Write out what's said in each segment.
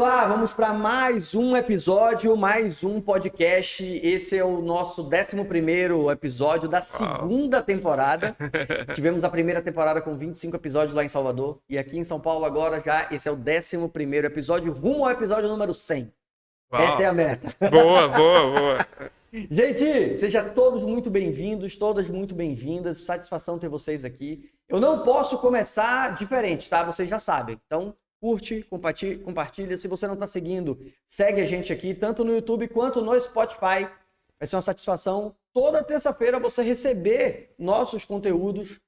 vamos para mais um episódio, mais um podcast. Esse é o nosso 11º episódio da segunda temporada. Tivemos a primeira temporada com 25 episódios lá em Salvador. E aqui em São Paulo agora já esse é o 11º episódio, rumo ao episódio número 100. Uau. Essa é a meta. Boa. Gente, sejam todos muito bem-vindos, todas muito bem-vindas. Satisfação ter vocês aqui. Eu não posso começar diferente, tá? Vocês já sabem. Então, curte, compartilha. Se você não está seguindo, segue a gente aqui, tanto no YouTube quanto no Spotify. Vai ser uma satisfação toda terça-feira você receber nossos conteúdos,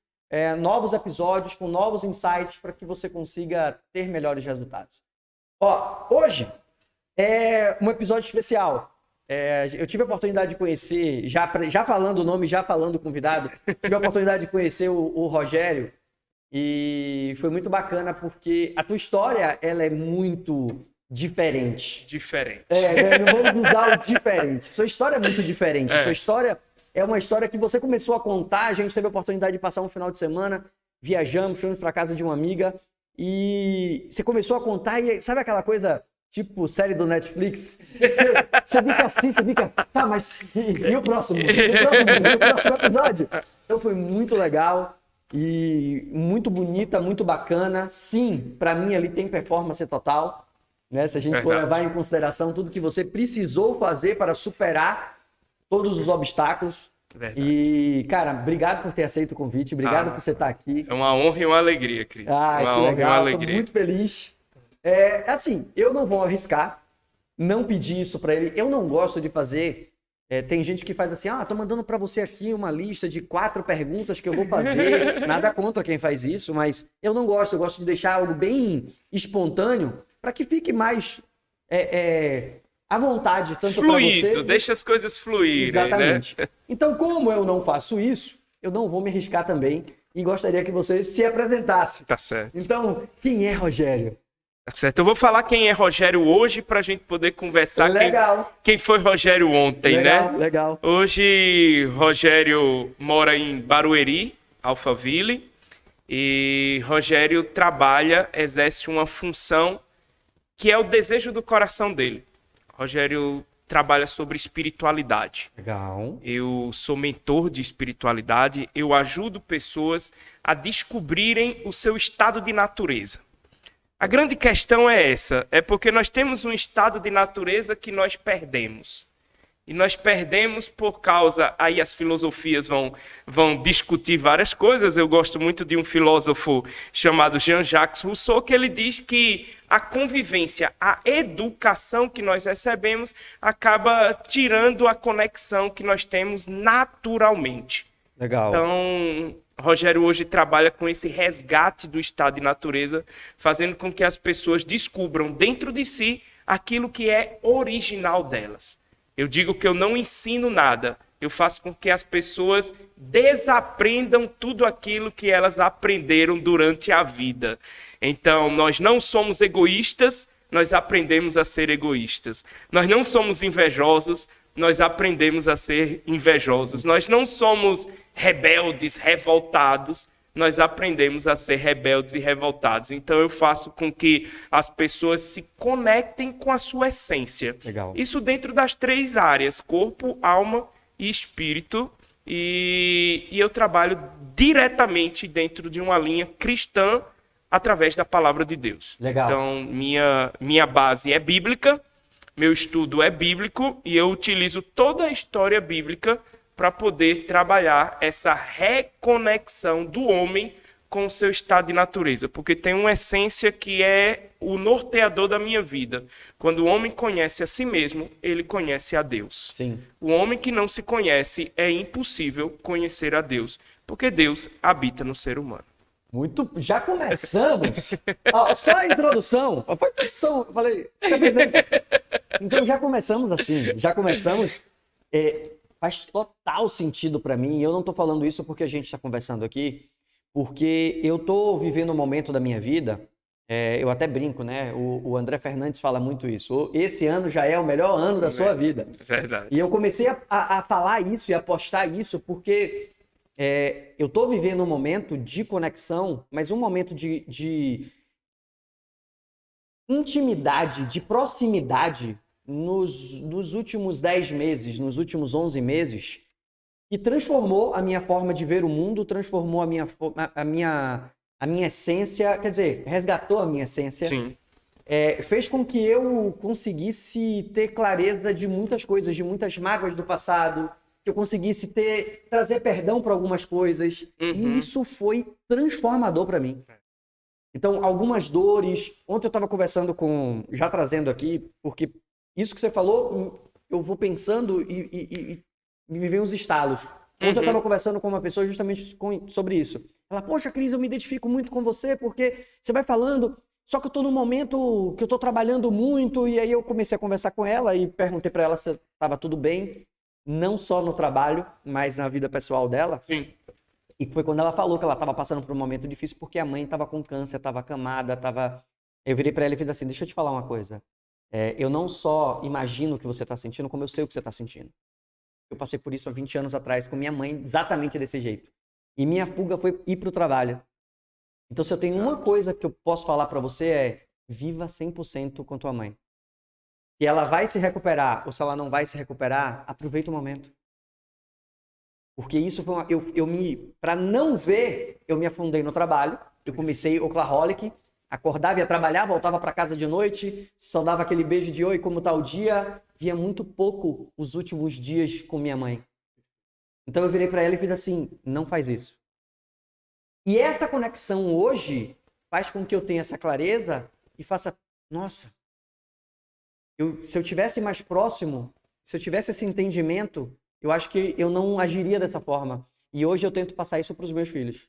novos episódios com novos insights para que você consiga ter melhores resultados. Hoje é um episódio especial. Eu tive a oportunidade de conhecer, já falando o nome, já falando o convidado, tive a oportunidade de conhecer o Rogério. E foi muito bacana porque a tua história, ela é muito diferente. Não vamos usar o diferente. Sua história é muito diferente. Sua história é uma história que você começou a contar. A gente teve a oportunidade de passar um final de semana, viajamos, fomos para casa de uma amiga. E você começou a contar e sabe aquela coisa, tipo série do Netflix? Você fica assim, tá, mas e o próximo? E o próximo episódio? Então foi muito legal. E muito bonita, muito bacana. Sim, para mim ali tem performance total, né? Se a gente for levar em consideração tudo que você precisou fazer para superar todos os obstáculos. Verdade. E, cara, obrigado por ter aceito o convite, obrigado por você estar aqui. É uma honra e uma alegria, Cris. Uma honra e uma alegria. Tô muito feliz. Assim, eu não vou arriscar, não pedir isso para ele. Eu não gosto de fazer... tem gente que faz assim, tô mandando para você aqui uma lista de 4 perguntas que eu vou fazer. Nada contra quem faz isso, mas eu não gosto. Eu gosto de deixar algo bem espontâneo para que fique mais à vontade, tanto para você... Fluido, deixa as coisas fluírem. Exatamente. Né? Então, como eu não faço isso, eu não vou me arriscar também e gostaria que você se apresentasse. Tá certo. Então, quem é Rogério? Tá certo. Eu vou falar quem é Rogério hoje para a gente poder conversar. Legal. Quem foi Rogério ontem, né? Legal. Hoje, Rogério mora em Barueri, Alphaville, e Rogério exerce uma função que é o desejo do coração dele. Rogério trabalha sobre espiritualidade. Legal. Eu sou mentor de espiritualidade, eu ajudo pessoas a descobrirem o seu estado de natureza. A grande questão é essa, é porque nós temos um estado de natureza que nós perdemos. E nós perdemos por causa, aí as filosofias vão discutir várias coisas. Eu gosto muito de um filósofo chamado Jean-Jacques Rousseau, que ele diz que a convivência, a educação que nós recebemos acaba tirando a conexão que nós temos naturalmente. Legal. Então... Rogério hoje trabalha com esse resgate do estado de natureza, fazendo com que as pessoas descubram dentro de si aquilo que é original delas. Eu digo que eu não ensino nada, eu faço com que as pessoas desaprendam tudo aquilo que elas aprenderam durante a vida. Então, nós não somos egoístas, nós aprendemos a ser egoístas. Nós não somos invejosos, nós aprendemos a ser invejosos. Nós não somos rebeldes, revoltados, nós aprendemos a ser rebeldes e revoltados. Então eu faço com que as pessoas se conectem com a sua essência. Legal. Isso dentro das 3 áreas, corpo, alma e espírito. E eu trabalho diretamente dentro de uma linha cristã através da palavra de Deus. Legal. Então minha base é bíblica, meu estudo é bíblico e eu utilizo toda a história bíblica para poder trabalhar essa reconexão do homem com o seu estado de natureza, porque tem uma essência que é o norteador da minha vida. Quando o homem conhece a si mesmo, ele conhece a Deus. Sim. O homem que não se conhece, é impossível conhecer a Deus, porque Deus habita no ser humano. Já começamos. Só a introdução. Eu falei, se apresenta. Então já começamos assim. Faz total sentido para mim. Eu não estou falando isso porque a gente está conversando aqui, porque eu estou vivendo um momento da minha vida. Eu até brinco, né? O André Fernandes fala muito isso. Esse ano já é o melhor ano da sua vida. Verdade. E eu comecei a falar isso e a postar isso porque eu estou vivendo um momento de conexão, mas um momento de intimidade, de proximidade nos últimos 10 meses, nos últimos 11 meses, que transformou a minha forma de ver o mundo, transformou a minha essência, quer dizer, resgatou a minha essência. Sim. Fez com que eu conseguisse ter clareza de muitas coisas, de muitas mágoas do passado, que eu conseguisse trazer perdão para algumas coisas. E isso foi transformador para mim. Então, algumas dores. Ontem eu estava conversando já trazendo aqui, porque isso que você falou, eu vou pensando e me vem uns estalos. Ontem eu estava conversando com uma pessoa justamente sobre isso. Ela, poxa, Cris, eu me identifico muito com você, porque você vai falando, só que eu estou num momento que eu estou trabalhando muito, e aí eu comecei a conversar com ela e perguntei para ela se estava tudo bem, não só no trabalho, mas na vida pessoal dela. Sim. E foi quando ela falou que ela estava passando por um momento difícil, porque a mãe estava com câncer, estava acamada, Eu virei para ela e fiz assim, deixa eu te falar uma coisa. Eu não só imagino o que você está sentindo, como eu sei o que você está sentindo. Eu passei por isso há 20 anos atrás com minha mãe, exatamente desse jeito. E minha fuga foi ir para o trabalho. Então, se eu tenho uma coisa que eu posso falar para você viva 100% com tua mãe. Se ela vai se recuperar ou se ela não vai se recuperar, aproveita o momento. Porque isso foi para não ver, eu me afundei no trabalho. Eu comecei workaholic, acordava, ia trabalhar, voltava para casa de noite, só dava aquele beijo de oi, como tá o dia. Via muito pouco os últimos dias com minha mãe. Então eu virei para ela e fiz assim, não faz isso. E essa conexão hoje faz com que eu tenha essa clareza e faça, nossa, se eu tivesse mais próximo, se eu tivesse esse entendimento, eu acho que eu não agiria dessa forma. E hoje eu tento passar isso para os meus filhos.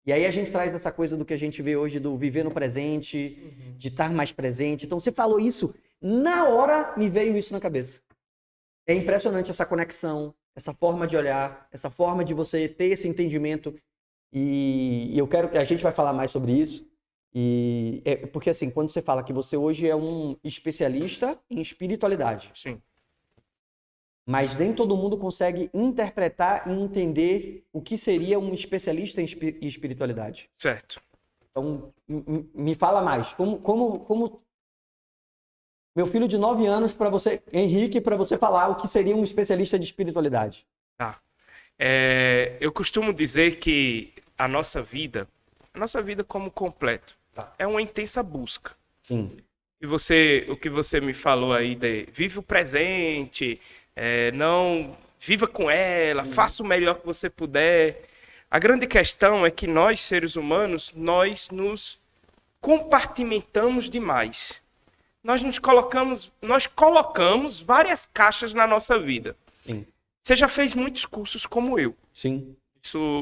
E aí a gente traz essa coisa do que a gente vê hoje, do viver no presente, de estar mais presente. Então você falou isso, na hora me veio isso na cabeça. É impressionante essa conexão, essa forma de olhar, essa forma de você ter esse entendimento. E eu quero que a gente vai falar mais sobre isso. Porque assim, quando você fala que você hoje é um especialista em espiritualidade. Sim. Mas nem todo mundo consegue interpretar e entender o que seria um especialista em espiritualidade. Certo. Então, me fala mais. Como meu filho de 9 anos, para você, Henrique, para você falar o que seria um especialista de espiritualidade. Tá. Eu costumo dizer que a nossa vida como completo, é uma intensa busca. Sim. O que você me falou aí de vive o presente, não viva com ela, faça o melhor que você puder. A grande questão é que nós, seres humanos, nós nos compartimentamos demais. Nós colocamos várias caixas na nossa vida. Sim. Você já fez muitos cursos como eu. Sim.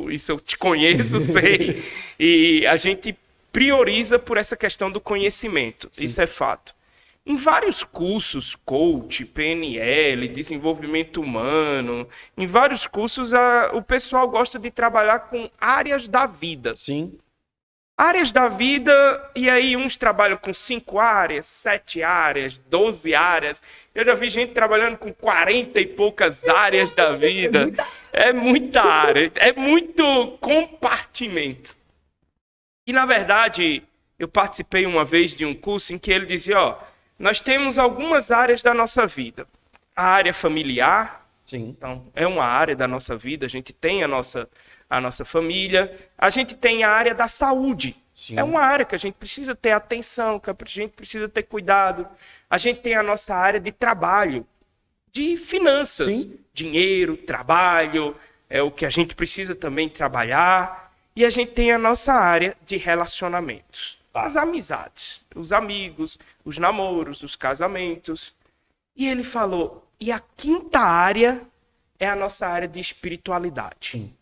Isso eu te conheço, sei. E a gente prioriza por essa questão do conhecimento. Sim. Isso é fato. Em vários cursos, coach, PNL, desenvolvimento humano, em vários cursos o pessoal gosta de trabalhar com áreas da vida. Sim. Áreas da vida, e aí uns trabalham com 5 áreas, 7 áreas, 12 áreas. Eu já vi gente trabalhando com 40 e poucas áreas da vida. É muita área, é muito compartimento. E, na verdade, eu participei uma vez de um curso em que ele dizia, nós temos algumas áreas da nossa vida. A área familiar, sim. Então, é uma área da nossa vida, a gente tem a nossa família. A gente tem a área da saúde. Sim. É uma área que a gente precisa ter atenção, que a gente precisa ter cuidado. A gente tem a nossa área de trabalho, de finanças. Sim. Dinheiro, trabalho, é o que a gente precisa também trabalhar. E a gente tem a nossa área de relacionamentos. As amizades, os amigos, os namoros, os casamentos. E ele falou, e a quinta área é a nossa área de espiritualidade. Sim.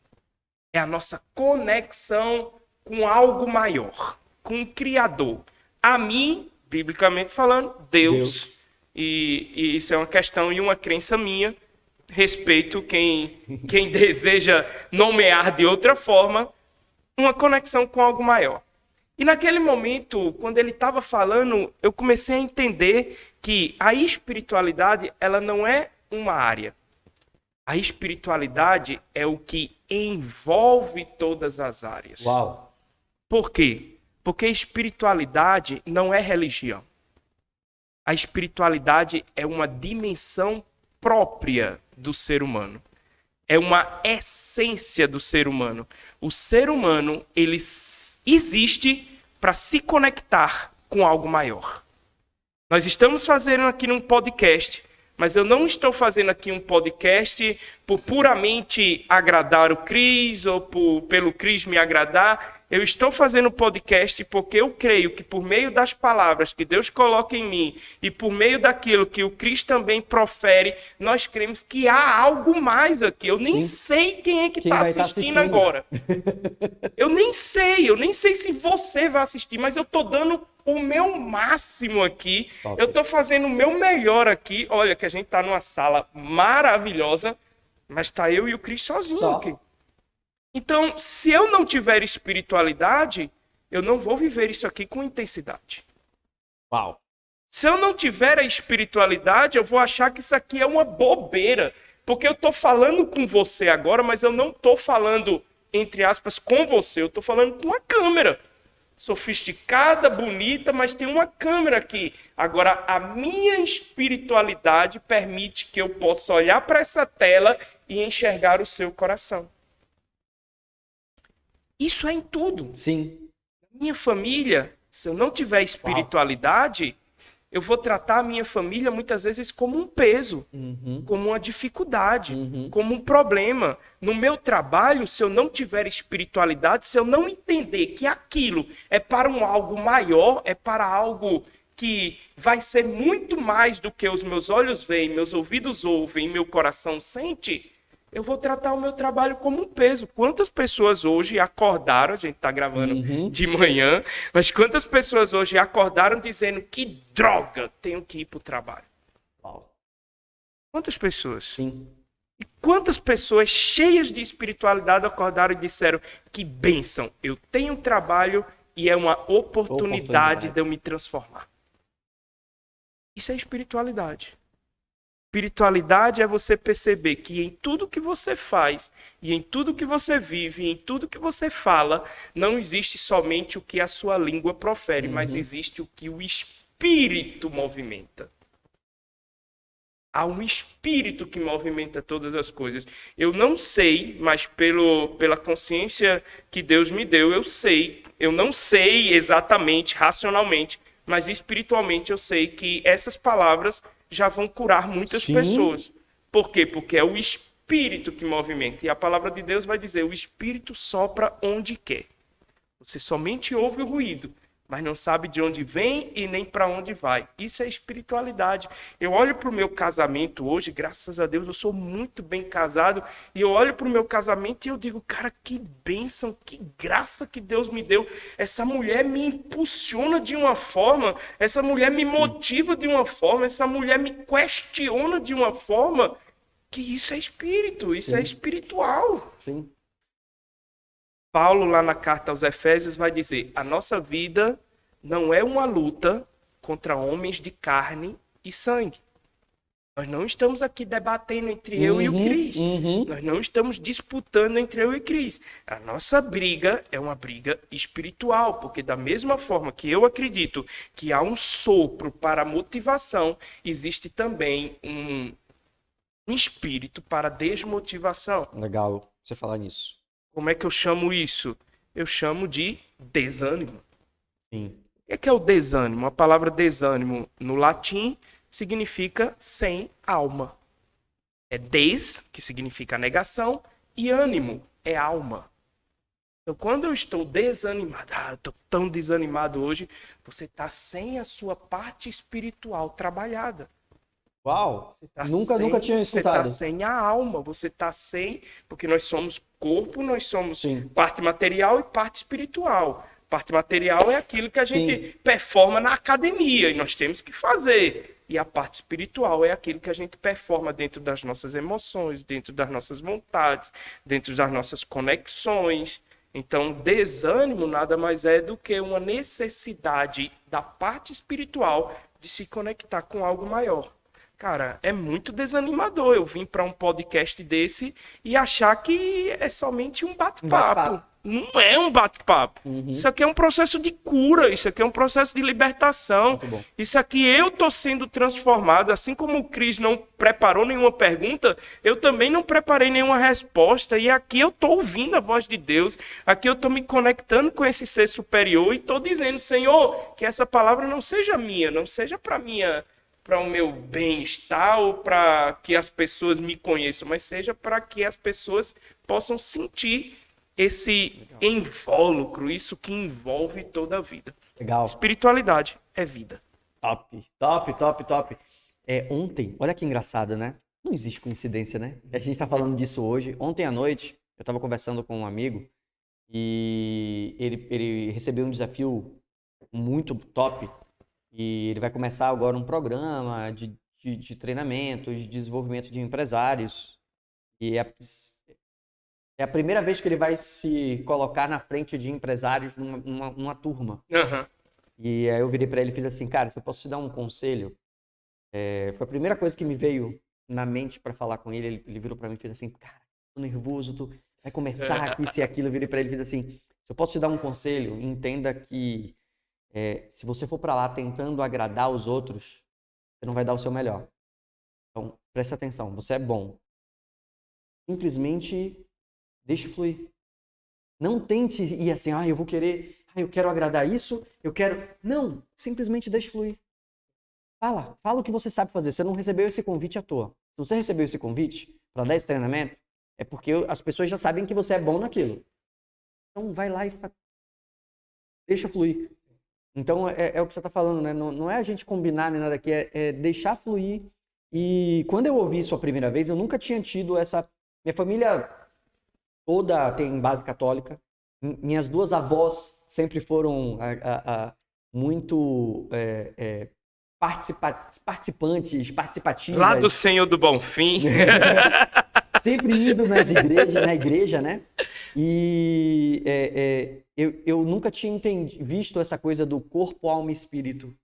É a nossa conexão com algo maior, com o Criador. A mim, biblicamente falando, Deus. E isso é uma questão e uma crença minha. Respeito quem deseja nomear de outra forma, uma conexão com algo maior. E naquele momento, quando ele estava falando, eu comecei a entender que a espiritualidade, ela não é uma área. A espiritualidade é o que envolve todas as áreas. Uau! Por quê? Porque espiritualidade não é religião. A espiritualidade é uma dimensão própria do ser humano. É uma essência do ser humano. O ser humano, ele existe para se conectar com algo maior. Nós estamos fazendo aqui um podcast, mas eu não estou fazendo aqui um podcast por puramente agradar o Cris ou pelo Cris me agradar. Eu estou fazendo um podcast porque eu creio que por meio das palavras que Deus coloca em mim e por meio daquilo que o Cris também profere, nós cremos que há algo mais aqui. Eu nem sei quem é que está assistindo agora. Eu nem sei se você vai assistir, mas eu estou dando o meu máximo aqui. Top. Eu estou fazendo o meu melhor aqui. Olha que a gente está numa sala maravilhosa, mas está eu e o Cris sozinho aqui. Então, se eu não tiver espiritualidade, eu não vou viver isso aqui com intensidade. Uau. Se eu não tiver a espiritualidade, eu vou achar que isso aqui é uma bobeira. Porque eu estou falando com você agora, mas eu não estou falando, entre aspas, com você. Eu estou falando com uma câmera. Sofisticada, bonita, mas tem uma câmera aqui. Agora, a minha espiritualidade permite que eu possa olhar para essa tela e enxergar o seu coração. Isso é em tudo. Sim. Minha família, se eu não tiver espiritualidade, eu vou tratar a minha família muitas vezes como um peso, como uma dificuldade, como um problema. No meu trabalho, se eu não tiver espiritualidade, se eu não entender que aquilo é para algo maior, é para algo que vai ser muito mais do que os meus olhos veem, meus ouvidos ouvem, meu coração sente, eu vou tratar o meu trabalho como um peso. Quantas pessoas hoje acordaram, a gente está gravando de manhã, mas quantas pessoas hoje acordaram dizendo que droga, tenho que ir para o trabalho? Quantas pessoas? Sim. E quantas pessoas cheias de espiritualidade acordaram e disseram que bênção, eu tenho trabalho e é uma oportunidade de eu me transformar. Isso é espiritualidade. Espiritualidade é você perceber que em tudo que você faz, e em tudo que você vive, e em tudo que você fala, não existe somente o que a sua língua profere, mas existe o que o Espírito movimenta. Há um Espírito que movimenta todas as coisas. Eu não sei, mas pela consciência que Deus me deu, eu sei. Eu não sei exatamente, racionalmente, mas espiritualmente eu sei que essas palavras já vão curar muitas pessoas. Por quê? Porque é o Espírito que movimenta. E a palavra de Deus vai dizer, o Espírito sopra onde quer. Você somente ouve o ruído, mas não sabe de onde vem e nem para onde vai. Isso é espiritualidade. Eu olho para o meu casamento hoje, graças a Deus, eu sou muito bem casado, e eu olho para o meu casamento e eu digo, cara, que bênção, que graça que Deus me deu. Essa mulher me impulsiona de uma forma, essa mulher me motiva de uma forma, essa mulher me questiona de uma forma, que isso é espírito, isso é espiritual. Sim. Paulo, lá na carta aos Efésios, vai dizer, a nossa vida não é uma luta contra homens de carne e sangue. Nós não estamos aqui debatendo entre eu e o Cris. Nós não estamos disputando entre eu e o Cris. A nossa briga é uma briga espiritual, porque da mesma forma que eu acredito que há um sopro para motivação, existe também um espírito para desmotivação. Legal você falar nisso. Como é que eu chamo isso? Eu chamo de desânimo. Sim. O que é o desânimo? A palavra desânimo no latim significa sem alma. É des, que significa negação, e ânimo é alma. Então, quando eu estou desanimado, eu estou tão desanimado hoje, você está sem a sua parte espiritual trabalhada. Uau! Nunca tinha escutado. Você está sem a alma, você está sem... Porque nós somos corpo, nós somos parte material e parte espiritual. Parte material é aquilo que a gente performa na academia e nós temos que fazer. E a parte espiritual é aquilo que a gente performa dentro das nossas emoções, dentro das nossas vontades, dentro das nossas conexões. Então, desânimo nada mais é do que uma necessidade da parte espiritual de se conectar com algo maior. Cara, é muito desanimador eu vir para um podcast desse e achar que é somente um bate-papo. Não é um bate-papo. Isso aqui é um processo de cura, isso aqui é um processo de libertação. Isso aqui eu tô sendo transformado, assim como o Cris não preparou nenhuma pergunta, eu também não preparei nenhuma resposta, e aqui eu tô ouvindo a voz de Deus, aqui eu tô me conectando com esse ser superior e tô dizendo, Senhor, que essa palavra não seja minha, não seja para o meu bem-estar ou para que as pessoas me conheçam, mas seja para que as pessoas possam sentir esse invólucro, isso que envolve toda a vida. Legal. Espiritualidade é vida. Top, top, top, top. Ontem, olha que engraçado, né? Não existe coincidência, né? A gente tá falando disso hoje. Ontem à noite, eu tava conversando com um amigo e ele recebeu um desafio muito top e ele vai começar agora um programa de treinamento, de desenvolvimento de empresários. E é a primeira vez que ele vai se colocar na frente de empresários numa turma. Uhum. E aí eu virei para ele e fiz assim, cara, se eu posso te dar um conselho, foi a primeira coisa que me veio na mente para falar com ele. Ele virou para mim e fez assim, cara, tô nervoso, tu vai começar com isso e aquilo. Eu virei para ele e fiz assim, se eu posso te dar um conselho, entenda que se você for para lá tentando agradar os outros, você não vai dar o seu melhor. Então, preste atenção, você é bom. Simplesmente deixe fluir. Não tente ir assim, eu quero agradar isso, eu quero... Não, simplesmente deixe fluir. Fala o que você sabe fazer. Você não recebeu esse convite à toa. Se você recebeu esse convite para dar esse treinamento, é porque as pessoas já sabem que você é bom naquilo. Então vai lá e deixa fluir. Então é o que você está falando, né? Não é a gente combinar nem nada aqui, é deixar fluir. E quando eu ouvi isso a primeira vez, eu nunca tinha tido essa... Minha família toda tem base católica. Minhas duas avós sempre foram muito participativas. Lá do Senhor do Bonfim. Sempre indo na igreja, né? E eu nunca tinha visto essa coisa do corpo, alma e espírito.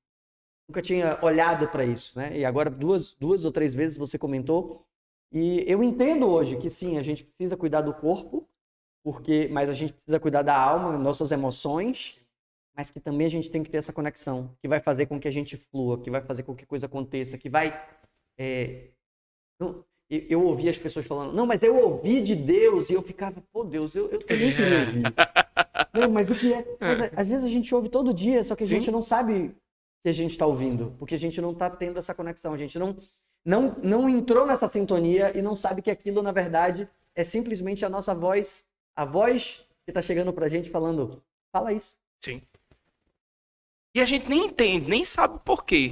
Nunca tinha olhado para isso, né? E agora duas ou três vezes você comentou. E eu entendo hoje que sim, a gente precisa cuidar do corpo, mas a gente precisa cuidar da alma, nossas emoções, mas que também a gente tem que ter essa conexão, que vai fazer com que a gente flua, que vai fazer com que a coisa aconteça, que vai... Eu ouvia as pessoas falando, não, mas eu ouvi de Deus, e eu ficava, pô, Deus, eu também queria ouvir. Não, mas o que é? Mas, às vezes a gente ouve todo dia, só que a gente não sabe que a gente está ouvindo, porque a gente não está tendo essa conexão, a gente não entrou nessa sintonia e não sabe que aquilo, na verdade, é simplesmente a nossa voz, a voz que está chegando pra gente falando, fala isso. Sim. E a gente nem entende, nem sabe por quê.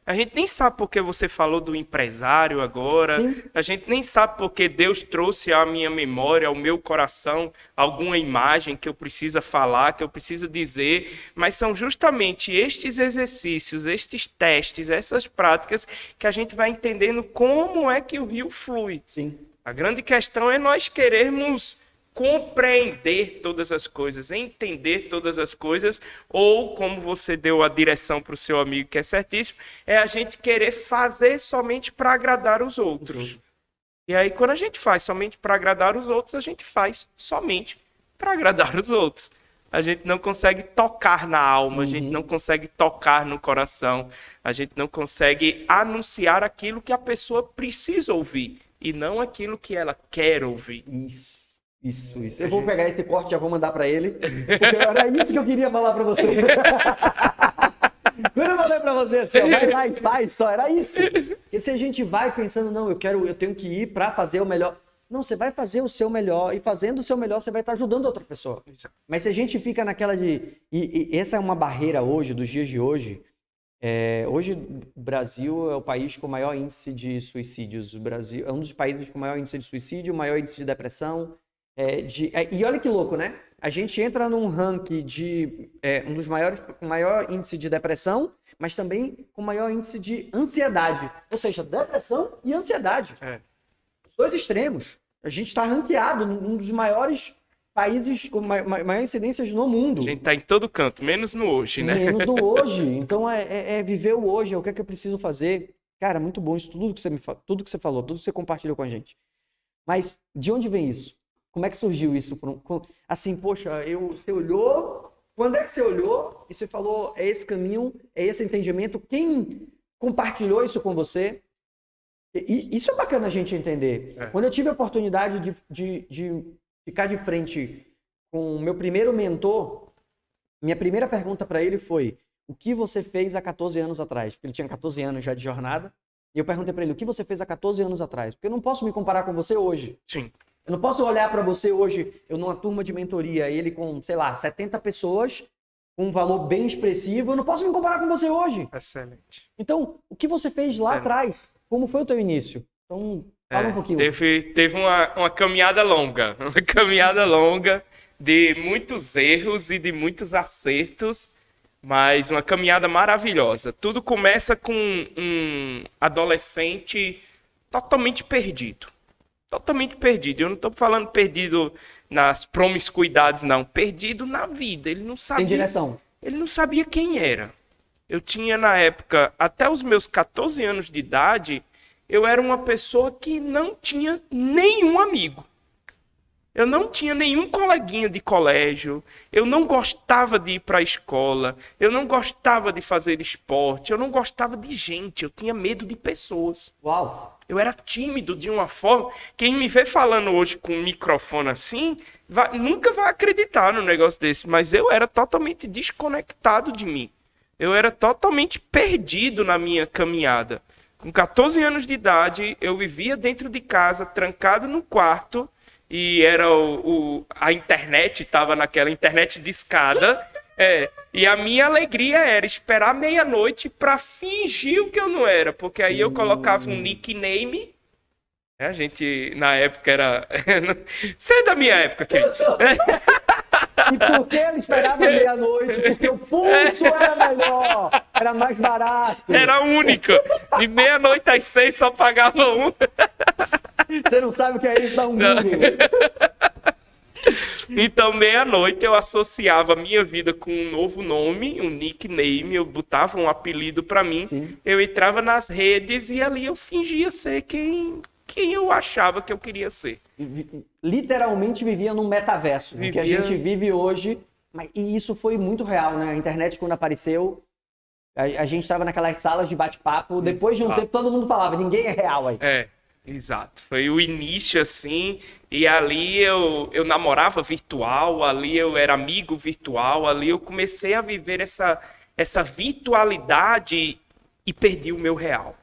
A gente nem sabe porque você falou do empresário agora. Sim. A gente nem sabe porque Deus trouxe à minha memória, ao meu coração, alguma imagem que eu preciso falar, que eu preciso dizer. Mas são justamente estes exercícios, estes testes, essas práticas que a gente vai entendendo como é que o rio flui. Sim. A grande questão é nós querermos compreender todas as coisas, entender todas as coisas, ou, como você deu a direção para o seu amigo, que é certíssimo, é a gente querer fazer somente para agradar os outros. E aí, quando a gente faz somente para agradar os outros, a gente faz somente para agradar os outros. A gente não consegue tocar na alma, a gente não consegue tocar no coração, a gente não consegue anunciar aquilo que a pessoa precisa ouvir, e não aquilo que ela quer ouvir. Isso. Eu vou pegar esse corte e já vou mandar pra ele, porque era isso que eu queria falar pra você. Quando eu falei pra você assim, vai lá e faz só, era isso. Porque se a gente vai pensando, não, eu tenho que ir pra fazer o melhor. Não, você vai fazer o seu melhor, e fazendo o seu melhor, você vai estar ajudando outra pessoa. Mas se a gente fica naquela e essa é uma barreira hoje, dos dias de hoje. Hoje o Brasil é o país com o maior índice de suicídios. O Brasil é um dos países com o maior índice de suicídio, maior índice de depressão. E olha que louco, né? A gente entra num ranking de um dos maiores, com maior índice de depressão, mas também com maior índice de ansiedade. Ou seja, depressão e ansiedade. Os dois extremos. A gente está ranqueado num dos maiores países com maior incidências no mundo. A gente está em todo canto, menos no hoje, né? Menos no hoje. Então, viver o hoje. O que é que eu preciso fazer? Cara, muito bom isso, tudo que você falou, tudo que você compartilhou com a gente. Mas de onde vem isso? Como é que surgiu isso? Assim, poxa, você olhou, quando é que você olhou e você falou, é esse caminho, é esse entendimento? Quem compartilhou isso com você? E isso é bacana a gente entender. Quando eu tive a oportunidade de ficar de frente com o meu primeiro mentor, minha primeira pergunta para ele foi: o que você fez há 14 anos atrás? Porque ele tinha 14 anos já de jornada. E eu perguntei para ele: o que você fez há 14 anos atrás? Porque eu não posso me comparar com você hoje. Sim. Eu não posso olhar para você hoje, eu numa turma de mentoria, ele com, sei lá, 70 pessoas, com um valor bem expressivo. Eu não posso me comparar com você hoje. Excelente. Então, o que você fez lá atrás? Como foi o teu início? Então, fala um pouquinho. Teve uma caminhada longa. Uma caminhada longa de muitos erros e de muitos acertos, mas uma caminhada maravilhosa. Tudo começa com um adolescente totalmente perdido. Totalmente perdido. Eu não estou falando perdido nas promiscuidades, não. Perdido na vida. Ele não sabia. Sem direção. Ele não sabia quem era. Eu tinha, na época, até os meus 14 anos de idade, eu era uma pessoa que não tinha nenhum amigo. Eu não tinha nenhum coleguinha de colégio, eu não gostava de ir para a escola, eu não gostava de fazer esporte, eu não gostava de gente, eu tinha medo de pessoas. Uau! Eu era tímido de uma forma... Quem me vê falando hoje com um microfone assim, nunca vai acreditar no negócio desse, mas eu era totalmente desconectado de mim. Eu era totalmente perdido na minha caminhada. Com 14 anos de idade, eu vivia dentro de casa, trancado no quarto, e era a internet, estava naquela internet discada, e a minha alegria era esperar meia-noite para fingir o que eu não era, porque aí eu colocava um nickname. A gente, na época, era... Você é da minha época, querido. E por que ele esperava meia-noite? Porque o pulso era melhor, era mais barato. Era único. De meia-noite às 6 só pagava um. Você não sabe o que é isso, dá um Google. Então, meia-noite eu associava a minha vida com um novo nome, um nickname, eu botava um apelido para mim. Sim. Eu entrava nas redes e ali eu fingia ser quem eu achava que eu queria ser. Literalmente vivia num metaverso, que a gente vive hoje. E isso foi muito real, né? A internet, quando apareceu, a gente estava naquelas salas de bate-papo. Depois de um tempo, todo mundo falava: ninguém é real aí. Exato. Foi o início, assim, e ali eu namorava virtual, ali eu era amigo virtual, ali eu comecei a viver essa virtualidade e perdi o meu real.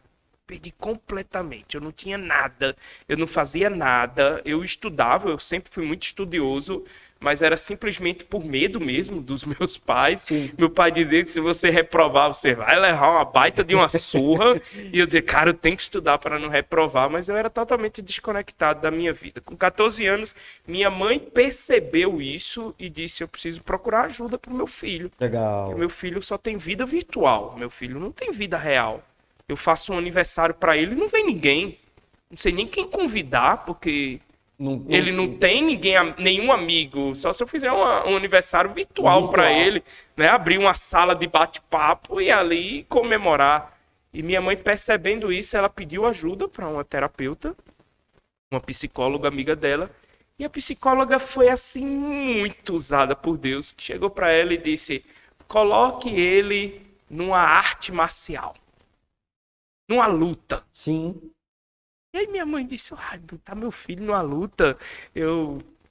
Perdi completamente. Eu não tinha nada, eu não fazia nada, eu estudava, eu sempre fui muito estudioso, mas era simplesmente por medo mesmo dos meus pais. Sim. Meu pai dizia que se você reprovar, você vai levar uma baita de uma surra. E eu dizia, cara, eu tenho que estudar para não reprovar, mas eu era totalmente desconectado da minha vida. Com 14 anos, minha mãe percebeu isso e disse, eu preciso procurar ajuda para o meu filho. Legal. Porque meu filho só tem vida virtual, meu filho não tem vida real. Eu faço um aniversário para ele e não vem ninguém. Não sei nem quem convidar, porque ele não tem nenhum amigo. Só se eu fizer um aniversário virtual para ele, né? Abrir uma sala de bate-papo e ali comemorar. E minha mãe, percebendo isso, ela pediu ajuda para uma terapeuta, uma psicóloga amiga dela. E a psicóloga foi assim muito usada por Deus, que chegou para ela e disse, coloque ele numa arte marcial. Numa luta. Sim. E aí minha mãe disse, botar meu filho numa luta,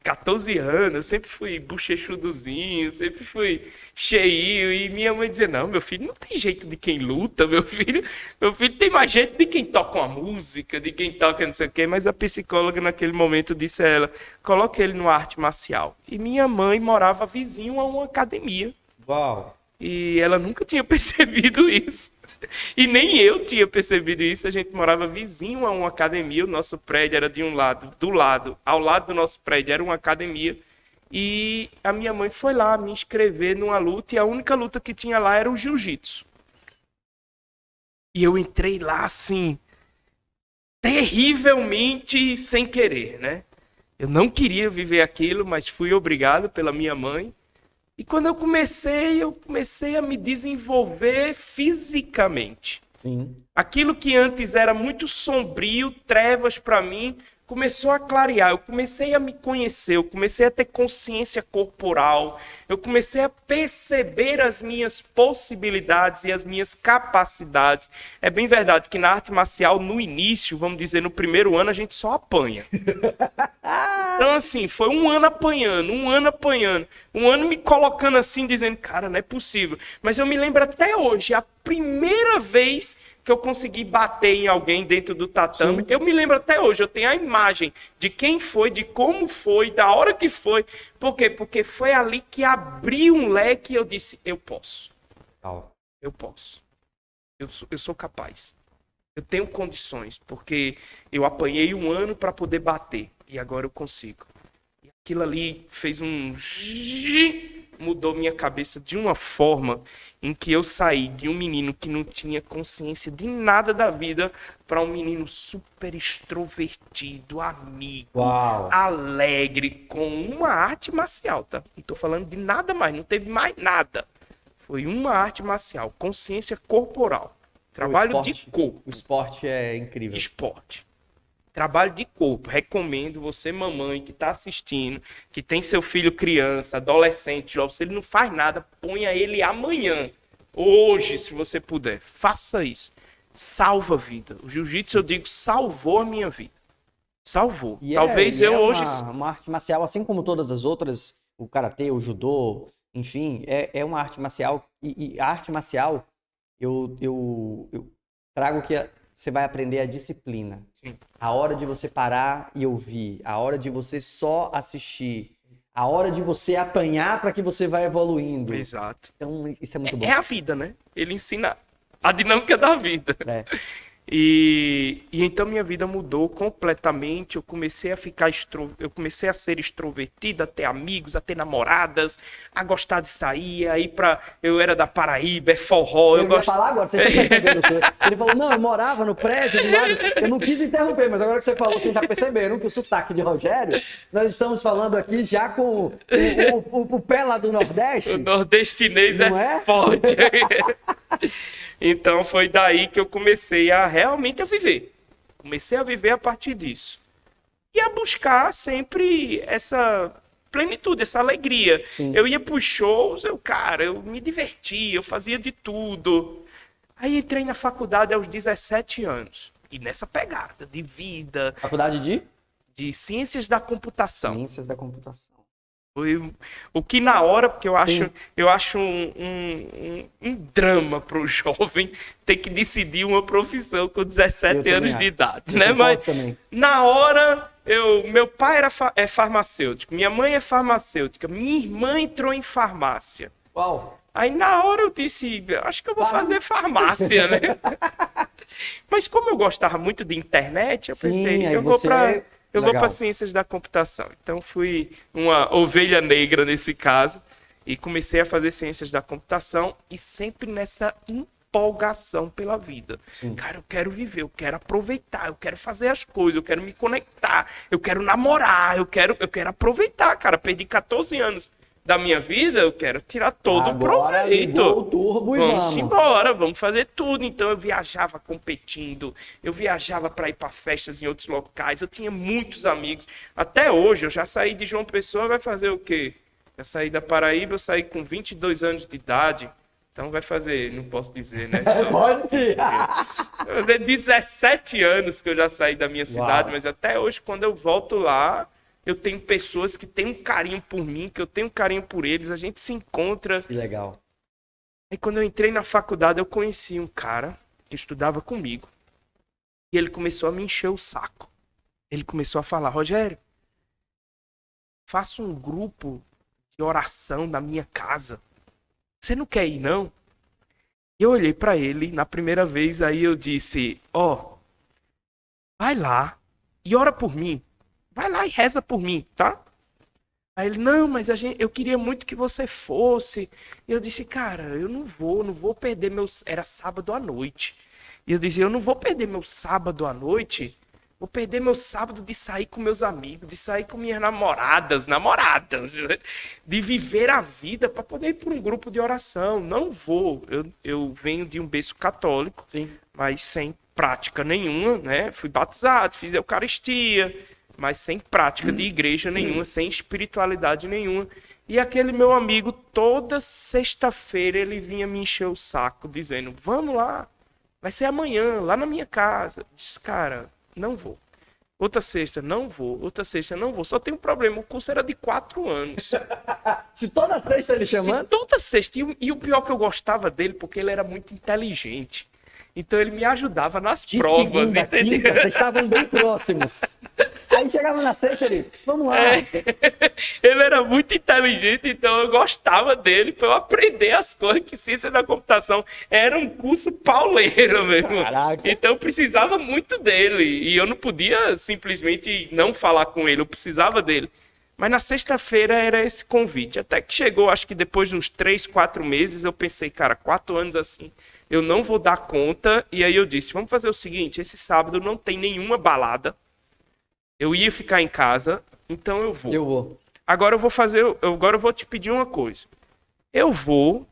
14 anos, eu sempre fui bochechudozinho, sempre fui cheio, e minha mãe dizia, não, meu filho não tem jeito de quem luta, meu filho tem mais jeito de quem toca uma música, de quem toca não sei o quê, mas a psicóloga naquele momento disse a ela, coloque ele numa arte marcial. E minha mãe morava vizinho a uma academia. Uau! E ela nunca tinha percebido isso. E nem eu tinha percebido isso, a gente morava vizinho a uma academia, o nosso prédio era de um lado, ao lado do nosso prédio era uma academia, e a minha mãe foi lá me inscrever numa luta, e a única luta que tinha lá era o jiu-jitsu. E eu entrei lá assim, terrivelmente sem querer, né? Eu não queria viver aquilo, mas fui obrigado pela minha mãe. E quando eu comecei a me desenvolver fisicamente. Sim. Aquilo que antes era muito sombrio, trevas para mim, começou a clarear. Eu comecei a me conhecer, eu comecei a ter consciência corporal, eu comecei a perceber as minhas possibilidades e as minhas capacidades. É bem verdade que na arte marcial, no início, vamos dizer, no primeiro ano, a gente só apanha. Então, assim, foi um ano apanhando, um ano me colocando assim, dizendo, cara, não é possível. Mas eu me lembro até hoje, a primeira vez que eu consegui bater em alguém dentro do tatame, eu me lembro até hoje, eu tenho a imagem de quem foi, de como foi, da hora que foi. Por quê? Porque foi ali que abriu um leque e eu disse, eu posso. Eu posso. Eu sou capaz. Eu tenho condições, porque eu apanhei um ano para poder bater. E agora eu consigo. E aquilo ali fez mudou minha cabeça de uma forma em que eu saí de um menino que não tinha consciência de nada da vida para um menino super extrovertido, amigo, alegre, com uma arte marcial, tá? Não tô falando de nada mais, não teve mais nada. Foi uma arte marcial, consciência corporal, trabalho de corpo. O esporte é incrível. Esporte. Trabalho de corpo. Recomendo você, mamãe, que está assistindo, que tem seu filho criança, adolescente, jovem, se ele não faz nada, ponha ele amanhã, hoje, se você puder. Faça isso. Salva a vida. O jiu-jitsu, eu digo, salvou a minha vida. Salvou. Talvez eu hoje... uma arte marcial, assim como todas as outras, o karatê, o judô, enfim, é uma arte marcial. E a arte marcial, eu trago que você vai aprender a disciplina. Sim. A hora de você parar e ouvir. A hora de você só assistir. A hora de você apanhar para que você vá evoluindo. Exato. Então, isso é muito bom. É a vida, né? Ele ensina a dinâmica da vida. É. E então minha vida mudou completamente. Eu comecei a ser extrovertido, a ter amigos, a ter namoradas, a gostar de sair, eu era da Paraíba, é forró. Eu ia falar agora, você já percebeu? Ele falou, não, eu morava no prédio do lado. Eu não quis interromper, mas agora que você falou, vocês já perceberam que o sotaque de Rogério, nós estamos falando aqui já com o pé lá do Nordeste. O nordestinês é forte. Então foi daí que eu comecei a realmente a viver. Comecei a viver a partir disso. E a buscar sempre essa plenitude, essa alegria. Sim. Eu ia para os shows, eu me divertia, eu fazia de tudo. Aí entrei na faculdade aos 17 anos. E nessa pegada de vida. Faculdade de Ciências da Computação. Ciências da Computação. Foi o que na hora, porque eu acho um drama para o jovem ter que decidir uma profissão com 17 anos de idade, né? Mas na hora, meu pai é farmacêutico, minha mãe é farmacêutica, minha irmã entrou em farmácia. Uau! Aí na hora eu disse, acho que eu vou fazer farmácia, né? Mas como eu gostava muito de internet, eu pensei, eu vou para Ciências da Computação. Então, fui uma ovelha negra nesse caso e comecei a fazer Ciências da Computação e sempre nessa empolgação pela vida. Sim. Cara, eu quero viver, eu quero aproveitar, eu quero fazer as coisas, eu quero me conectar, eu quero namorar, eu quero aproveitar, cara. Perdi 14 anos da minha vida, eu quero tirar todo o proveito. O turbo vamos embora, vamos fazer tudo. Então eu viajava competindo, eu viajava para ir para festas em outros locais, eu tinha muitos amigos. Até hoje, eu já saí de João Pessoa, vai fazer o quê? Já saí da Paraíba, eu saí com 22 anos de idade. Então vai fazer, não posso dizer, né? Então, pode sim. Vai fazer 17 anos que eu já saí da minha cidade, mas até hoje, quando eu volto lá, eu tenho pessoas que têm um carinho por mim, que eu tenho um carinho por eles, a gente se encontra. Que legal. Aí quando eu entrei na faculdade, eu conheci um cara que estudava comigo. E ele começou a me encher o saco. Ele começou a falar, Rogério, faça um grupo de oração na minha casa. Você não quer ir, não? E eu olhei para ele, na primeira vez, aí eu disse, vai lá e ora por mim. Vai lá e reza por mim, tá? Aí ele, não, mas eu queria muito que você fosse. E eu disse, cara, eu não vou perder era sábado à noite. E eu dizia, eu não vou perder meu sábado à noite Vou perder meu sábado de sair com meus amigos, de sair com minhas namoradas, de viver a vida para poder ir para um grupo de oração. Não vou. Eu venho de um berço católico, Sim. mas sem prática nenhuma, né? Fui batizado, fiz Eucaristia, mas sem prática de igreja nenhuma, sem espiritualidade nenhuma. E aquele meu amigo, toda sexta-feira, ele vinha me encher o saco, dizendo, vamos lá, vai ser amanhã, lá na minha casa. Eu disse, cara, não vou. Outra sexta, não vou. Outra sexta, não vou. Só tem um problema, o curso era de 4 anos. Se toda sexta ele chamando? Toda sexta. E o pior que eu gostava dele, porque ele era muito inteligente. Então ele me ajudava nas De provas, segunda, entendeu? quinta, vocês estavam bem próximos. Aí chegava na sexta ele, vamos lá. Ele era muito inteligente, então eu gostava dele para eu aprender as coisas, que ciência da computação era um curso pauleiro mesmo. Caraca. Então eu precisava muito dele e eu não podia simplesmente não falar com ele, eu precisava dele. Mas na sexta-feira era esse convite. Até que chegou, acho que depois de uns 3, 4 meses, eu pensei, cara, 4 anos assim, eu não vou dar conta. E aí eu disse, vamos fazer o seguinte, esse sábado não tem nenhuma balada. Eu ia ficar em casa, então eu vou. Eu vou. Agora eu vou te pedir uma coisa. Eu vou,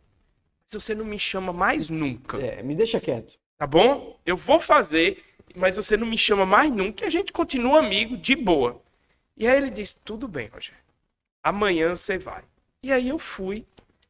mas você não me chama mais nunca. Me deixa quieto. Tá bom? Eu vou fazer, mas você não me chama mais nunca e a gente continua amigo, de boa. E aí ele disse, tudo bem, Rogério. Amanhã você vai. E aí eu fui,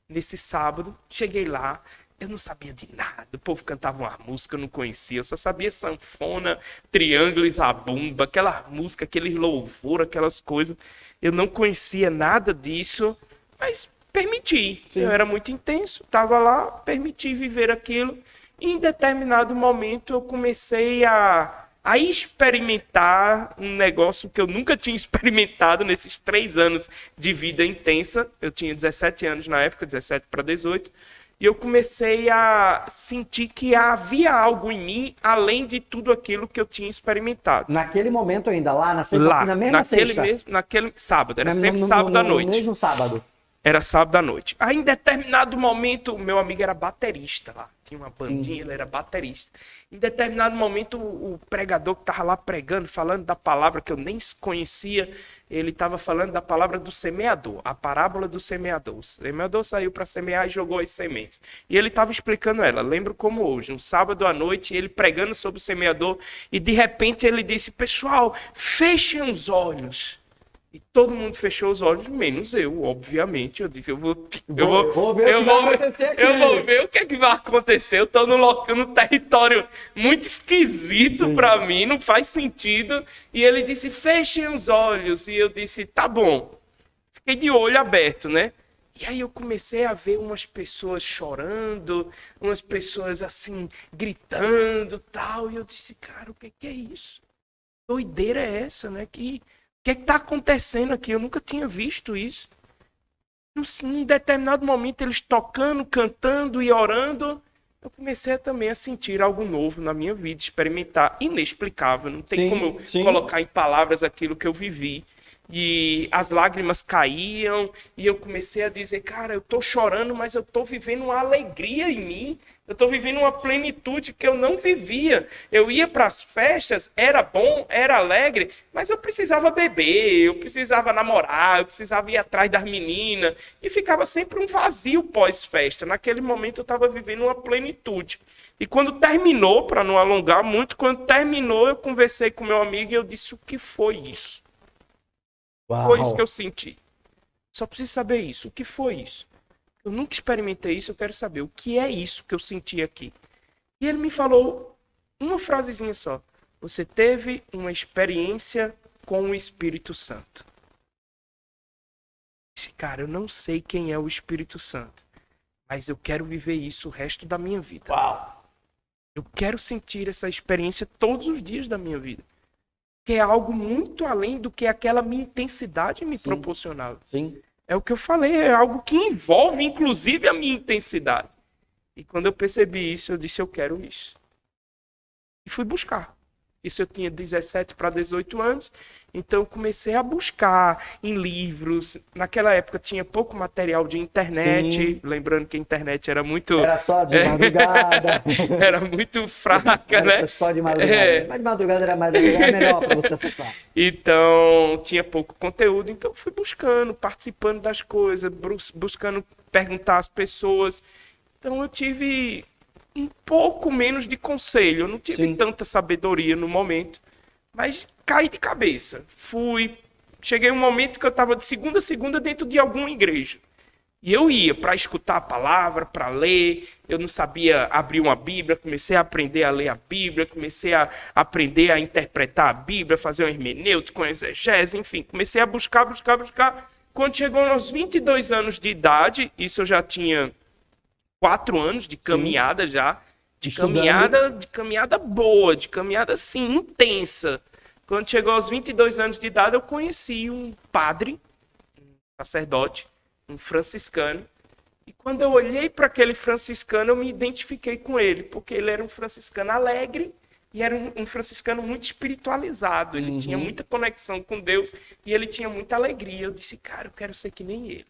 nesse sábado, cheguei lá, eu não sabia de nada. O povo cantava uma música, eu não conhecia. Eu só sabia sanfona, triângulo e zabumba, aquela música, aquele louvor, aquelas coisas. Eu não conhecia nada disso, mas permiti. Sim. Eu era muito intenso, estava lá, permiti viver aquilo. E em determinado momento eu comecei a experimentar um negócio que eu nunca tinha experimentado nesses 3 anos de vida intensa. Eu tinha 17 anos na época, 17 para 18. E eu comecei a sentir que havia algo em mim, além de tudo aquilo que eu tinha experimentado. Naquele momento ainda, lá na sexta, Lá, na mesma sexta? naquele sábado, era sempre sábado à noite. No mesmo sábado. Era sábado à noite. Aí, em determinado momento, o meu amigo era baterista lá. Tinha uma bandinha, ele era baterista. Em determinado momento, o pregador que estava lá pregando, falando da palavra que eu nem conhecia, ele estava falando da palavra do semeador, a parábola do semeador. O semeador saiu para semear e jogou as sementes. E ele estava explicando ela, lembro como hoje, um sábado à noite, ele pregando sobre o semeador, e de repente ele disse, pessoal, fechem os olhos. E todo mundo fechou os olhos, menos eu, obviamente. Eu disse, eu vou ver o que é que vai acontecer. Eu estou num território muito esquisito para mim, não faz sentido. E ele disse, fechem os olhos. E eu disse, tá bom. Fiquei de olho aberto, né? E aí eu comecei a ver umas pessoas chorando, umas pessoas assim, gritando tal. E eu disse, cara, o que é isso? Doideira é essa, né? O que está acontecendo aqui? Eu nunca tinha visto isso. Em um determinado momento, eles tocando, cantando e orando, eu comecei também a sentir algo novo na minha vida, experimentar, inexplicável. Não tem como eu colocar em palavras aquilo que eu vivi. E as lágrimas caíam, e eu comecei a dizer, cara, eu estou chorando, mas eu estou vivendo uma alegria em mim. Eu estou vivendo uma plenitude que eu não vivia. Eu ia para as festas, era bom, era alegre, mas eu precisava beber, eu precisava namorar, eu precisava ir atrás das meninas. E ficava sempre um vazio pós-festa. Naquele momento eu estava vivendo uma plenitude. E quando terminou, para não alongar muito, quando terminou eu conversei com meu amigo e eu disse, o que foi isso? Uau. Foi isso que eu senti. Só preciso saber isso. O que foi isso? Eu nunca experimentei isso, eu quero saber o que é isso que eu senti aqui. E ele me falou uma frasezinha só. Você teve uma experiência com o Espírito Santo. Eu disse, cara, eu não sei quem é o Espírito Santo, mas eu quero viver isso o resto da minha vida. Uau. Eu quero sentir essa experiência todos os dias da minha vida. Que é algo muito além do que aquela minha intensidade me proporcionava. Sim. É o que eu falei, é algo que envolve, inclusive, a minha intensidade. E quando eu percebi isso, eu disse, eu quero isso. E fui buscar. Isso eu tinha 17 para 18 anos. Então eu comecei a buscar em livros. Naquela época tinha pouco material de internet. Sim. Lembrando que a internet era muito... Era só de madrugada. era muito fraca, né? Era só de madrugada. Mas de madrugada era melhor para você acessar. Então, tinha pouco conteúdo, então fui buscando, participando das coisas, buscando perguntar às pessoas. Então, eu tive um pouco menos de conselho, eu não tive Sim. tanta sabedoria no momento, mas caí de cabeça. Cheguei um momento que eu estava de segunda a segunda dentro de alguma igreja. E eu ia para escutar a palavra, para ler. Eu não sabia abrir uma Bíblia, comecei a aprender a ler a Bíblia, comecei a aprender a interpretar a Bíblia, fazer um hermenêutico, com exegese, enfim. Comecei a buscar. Quando chegou aos 22 anos de idade, isso eu já tinha 4 anos de caminhada já, de caminhada boa, de caminhada assim, intensa. Quando chegou aos 22 anos de idade, eu conheci um padre, um sacerdote, um franciscano, e quando eu olhei para aquele franciscano, eu me identifiquei com ele, porque ele era um franciscano alegre e era um franciscano muito espiritualizado, ele tinha muita conexão com Deus e ele tinha muita alegria. Eu disse, cara, eu quero ser que nem ele.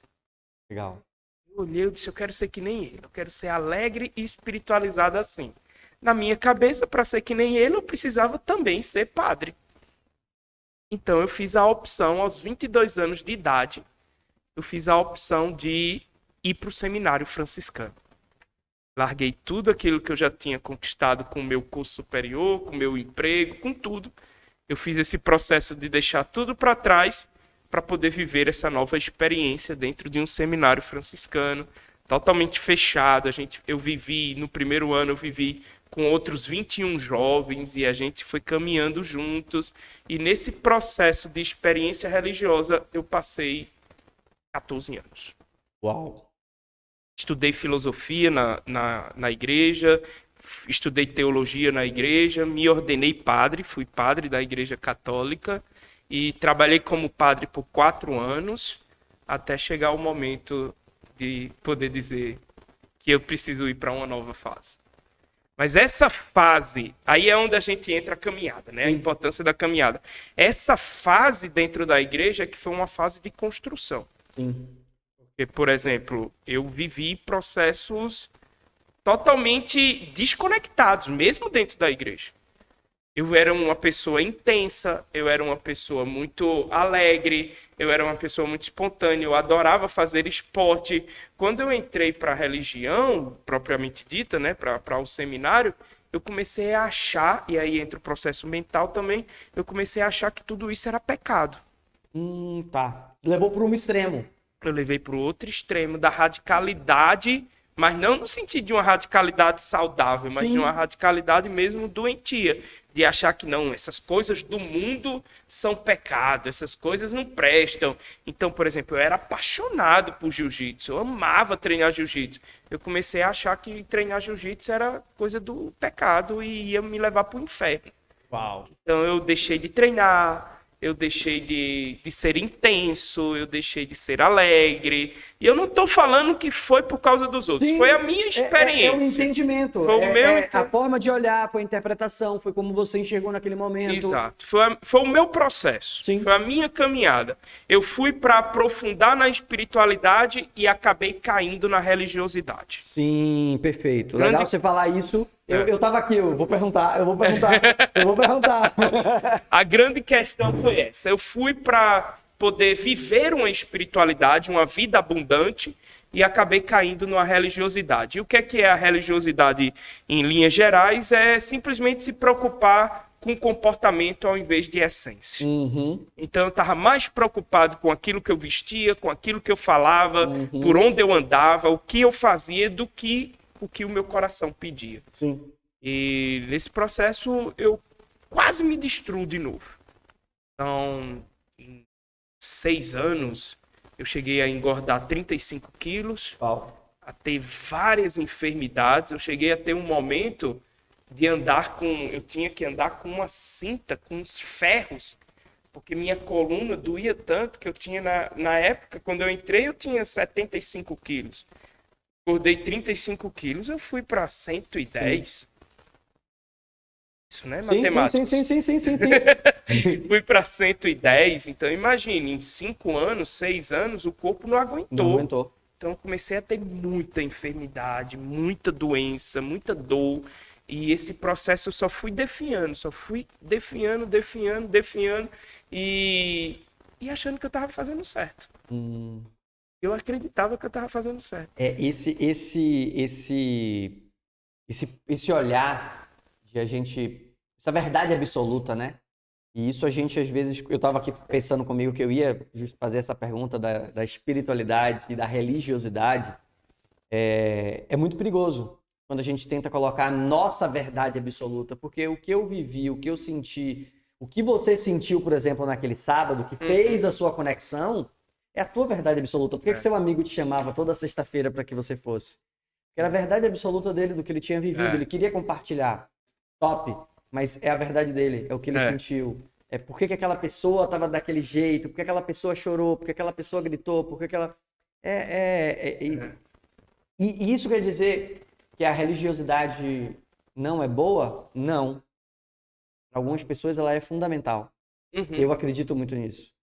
Legal. Eu olhei e disse, eu quero ser que nem ele, eu quero ser alegre e espiritualizado assim. Na minha cabeça, para ser que nem ele, eu precisava também ser padre. Então eu fiz a opção aos 22 anos de idade, eu fiz a opção de ir para o seminário franciscano. Larguei tudo aquilo que eu já tinha conquistado com o meu curso superior, com o meu emprego, com tudo. Eu fiz esse processo de deixar tudo para trás para poder viver essa nova experiência dentro de um seminário franciscano, totalmente fechado. No primeiro ano eu vivi com outros 21 jovens e a gente foi caminhando juntos. E nesse processo de experiência religiosa eu passei 14 anos. Uau! Estudei filosofia na igreja, estudei teologia na igreja, me ordenei padre, fui padre da igreja católica e trabalhei como padre por 4 anos, até chegar o momento de poder dizer que eu preciso ir para uma nova fase. Mas essa fase, aí é onde a gente entra a caminhada, né? A importância da caminhada. Essa fase dentro da igreja é que foi uma fase de construção. Sim. Porque, por exemplo, eu vivi processos totalmente desconectados, mesmo dentro da igreja. Eu era uma pessoa intensa, eu era uma pessoa muito alegre, eu era uma pessoa muito espontânea, eu adorava fazer esporte. Quando eu entrei para a religião, propriamente dita, né, para o seminário, eu comecei a achar, e aí entra o processo mental também, eu comecei a achar que tudo isso era pecado. Tá. Levou para um extremo. Eu levei para o outro extremo da radicalidade, mas não no sentido de uma radicalidade saudável, mas Sim. de uma radicalidade mesmo doentia, de achar que não, essas coisas do mundo são pecado, essas coisas não prestam. Então, por exemplo, eu era apaixonado por jiu-jitsu, eu amava treinar jiu-jitsu. Eu comecei a achar que treinar jiu-jitsu era coisa do pecado e ia me levar para o inferno. Uau! Então eu deixei de treinar, eu deixei de ser intenso, eu deixei de ser alegre. E eu não estou falando que foi por causa dos outros, Sim, foi a minha experiência. É um entendimento. Foi o meu A forma de olhar, foi a interpretação, foi como você enxergou naquele momento. Exato. Foi o meu processo. Sim. Foi a minha caminhada. Eu fui para aprofundar na espiritualidade e acabei caindo na religiosidade. Sim, perfeito. Grande- Legal você falar isso. É. Eu tava aqui, eu vou perguntar. A grande questão foi essa. Eu fui para poder viver uma espiritualidade, uma vida abundante, e acabei caindo numa religiosidade. E o que é a religiosidade, em linhas gerais? É simplesmente se preocupar com comportamento ao invés de essência. Então eu estava mais preocupado com aquilo que eu vestia, com aquilo que eu falava, por onde eu andava, o que eu fazia, do que o que o meu coração pedia. Sim. E nesse processo eu quase me destruo de novo. Então, em 6 anos, eu cheguei a engordar 35 quilos, Uau. a ter várias enfermidades. Eu cheguei a ter um momento de andar eu tinha que andar com uma cinta, com uns ferros, porque minha coluna doía tanto que eu tinha, na época, quando eu entrei, eu tinha 75 quilos. Engordei 35 quilos, eu fui para 110. isso, né? Sim, Matemáticos. sim. Fui para 110, então imagine, em 5 anos, 6 anos, o corpo não aguentou. Não aguentou. Então comecei a ter muita enfermidade, muita doença, muita dor. E esse processo eu só fui definhando e achando que eu estava fazendo certo. Eu acreditava que eu estava fazendo certo. Esse olhar de a gente, essa verdade absoluta, né? E isso a gente, às vezes, eu estava aqui pensando comigo que eu ia fazer essa pergunta da espiritualidade e da religiosidade. É muito perigoso quando a gente tenta colocar a nossa verdade absoluta, porque o que eu vivi, o que eu senti, o que você sentiu, por exemplo, naquele sábado, que fez a sua conexão, é a tua verdade absoluta. Por que seu amigo te chamava toda sexta-feira para que você fosse? Porque era a verdade absoluta dele, do que ele tinha vivido, ele queria compartilhar. Top, mas é a verdade dele, é o que ele sentiu. É por que aquela pessoa estava daquele jeito, por que aquela pessoa chorou, por que aquela pessoa gritou, por que aquela... E isso quer dizer que a religiosidade não é boa? Não. Para algumas pessoas ela é fundamental. Eu acredito muito nisso.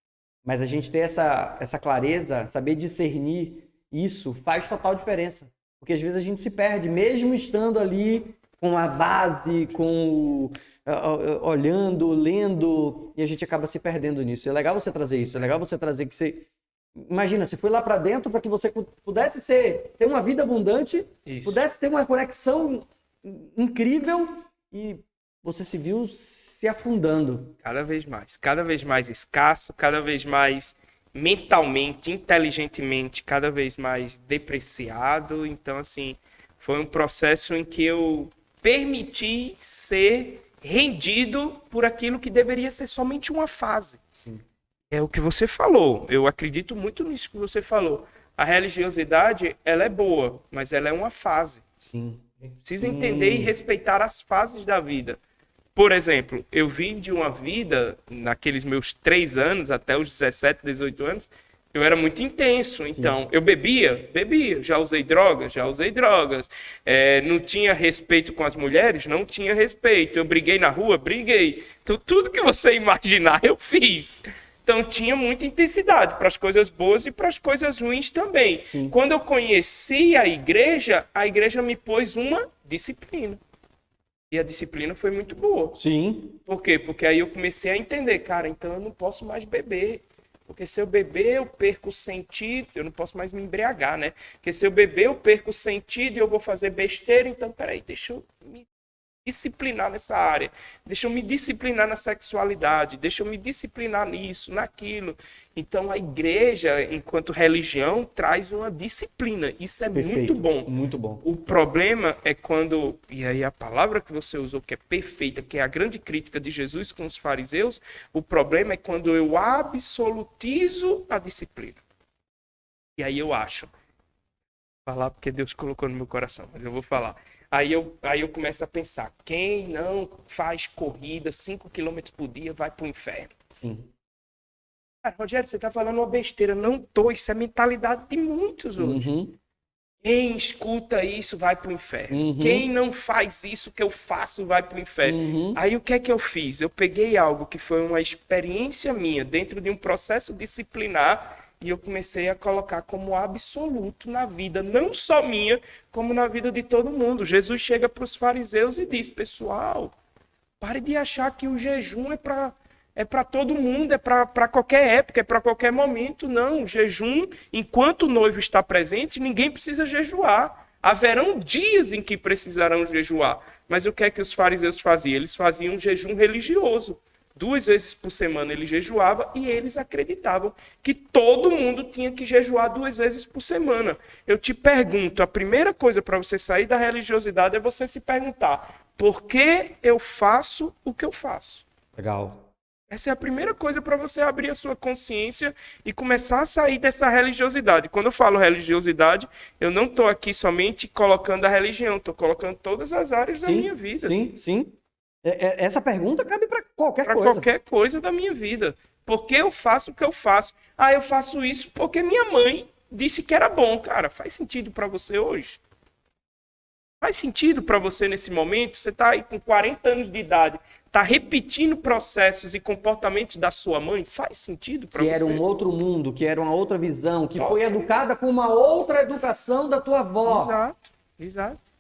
Mas a gente ter essa clareza, saber discernir isso faz total diferença. Porque às vezes a gente se perde, mesmo estando ali com a base, olhando, lendo, e a gente acaba se perdendo nisso. É legal você trazer isso, é legal você trazer que você... Imagina, você foi lá para dentro para que você pudesse ter uma vida abundante, pudesse ter uma conexão incrível e você se viu se afundando. Cada vez mais escasso, cada vez mais mentalmente, inteligentemente, cada vez mais depreciado. Então, assim, foi um processo em que eu permiti ser rendido por aquilo que deveria ser somente uma fase. Sim. É o que você falou. Eu acredito muito nisso que você falou. A religiosidade, ela é boa, mas ela é uma fase. Sim. Precisa entender e respeitar as fases da vida. Por exemplo, eu vim de uma vida, naqueles meus 3 anos, até os 17, 18 anos, eu era muito intenso. Então, eu bebia. Já usei drogas. Não tinha respeito com as mulheres? Não tinha respeito. Eu briguei na rua? Briguei. Então, tudo que você imaginar, eu fiz. Então, tinha muita intensidade para as coisas boas e para as coisas ruins também. Sim. Quando eu conheci a igreja me pôs uma disciplina. E a disciplina foi muito boa. Sim. Por quê? Porque aí eu comecei a entender, cara, então eu não posso mais beber. Porque se eu beber, eu perco o sentido. Eu não posso mais me embriagar, né? Porque se eu beber, eu perco o sentido e eu vou fazer besteira. Então, peraí, deixa eu me disciplinar nessa área, deixa eu me disciplinar na sexualidade, deixa eu me disciplinar nisso, naquilo. Então a igreja, enquanto religião, traz uma disciplina. Isso é Perfeito. muito bom. Muito bom. O problema é quando, e aí a palavra que você usou, que é perfeita, que é a grande crítica de Jesus com os fariseus, o problema é quando eu absolutizo a disciplina. E aí eu acho, falar porque Deus colocou no meu coração, mas eu vou falar. Aí eu começo a pensar, quem não faz corrida 5 km por dia vai pro inferno. Sim. Cara, Rogério, você tá falando uma besteira. Não tô, isso é mentalidade de muitos hoje. Quem escuta isso vai pro inferno. Quem não faz isso que eu faço vai pro inferno. Aí o que é que eu fiz? Eu peguei algo que foi uma experiência minha dentro de um processo disciplinar e eu comecei a colocar como absoluto na vida, não só minha, como na vida de todo mundo. Jesus chega para os fariseus e diz, pessoal, pare de achar que o jejum é para todo mundo, é para qualquer época, é para qualquer momento. Não, o jejum, enquanto o noivo está presente, ninguém precisa jejuar. Haverão dias em que precisarão jejuar. Mas o que é que os fariseus faziam? Eles faziam um jejum religioso. 2 vezes por semana ele jejuava e eles acreditavam que todo mundo tinha que jejuar 2 vezes por semana. Eu te pergunto, a primeira coisa para você sair da religiosidade é você se perguntar, por que eu faço o que eu faço? Legal. Essa é a primeira coisa para você abrir a sua consciência e começar a sair dessa religiosidade. Quando eu falo religiosidade, eu não estou aqui somente colocando a religião, estou colocando todas as áreas da minha vida. Sim. Essa pergunta cabe para qualquer coisa. Para qualquer coisa da minha vida. Por que eu faço o que eu faço? Ah, eu faço isso porque minha mãe disse que era bom. Cara, faz sentido para você hoje? Faz sentido para você nesse momento? Você está aí com 40 anos de idade, está repetindo processos e comportamentos da sua mãe? Faz sentido para você? Que era um outro mundo, que era uma outra visão, que foi educada com uma outra educação da tua avó. Exato, exato.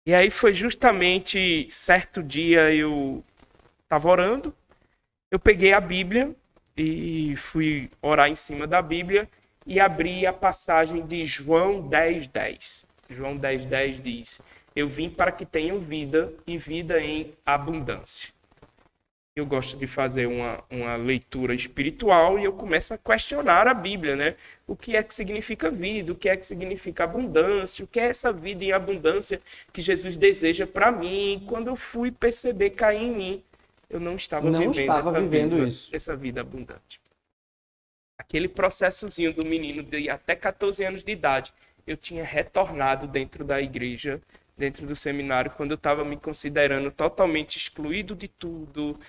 E aí foi justamente certo dia eu estava orando, eu peguei a Bíblia e fui orar em cima da Bíblia e abri a passagem de João 10:10. João 10:10 diz: eu vim para que tenham vida e vida em abundância. Eu gosto de fazer uma leitura espiritual e eu começo a questionar a Bíblia, né? O que é que significa vida? O que é que significa abundância? O que é essa vida em abundância que Jesus deseja para mim? Quando eu fui perceber cair em mim, eu não estava vivendo essa vida abundante. Aquele processozinho do menino de até 14 anos de idade, eu tinha retornado dentro da igreja, dentro do seminário, quando eu estava me considerando totalmente excluído de tudo,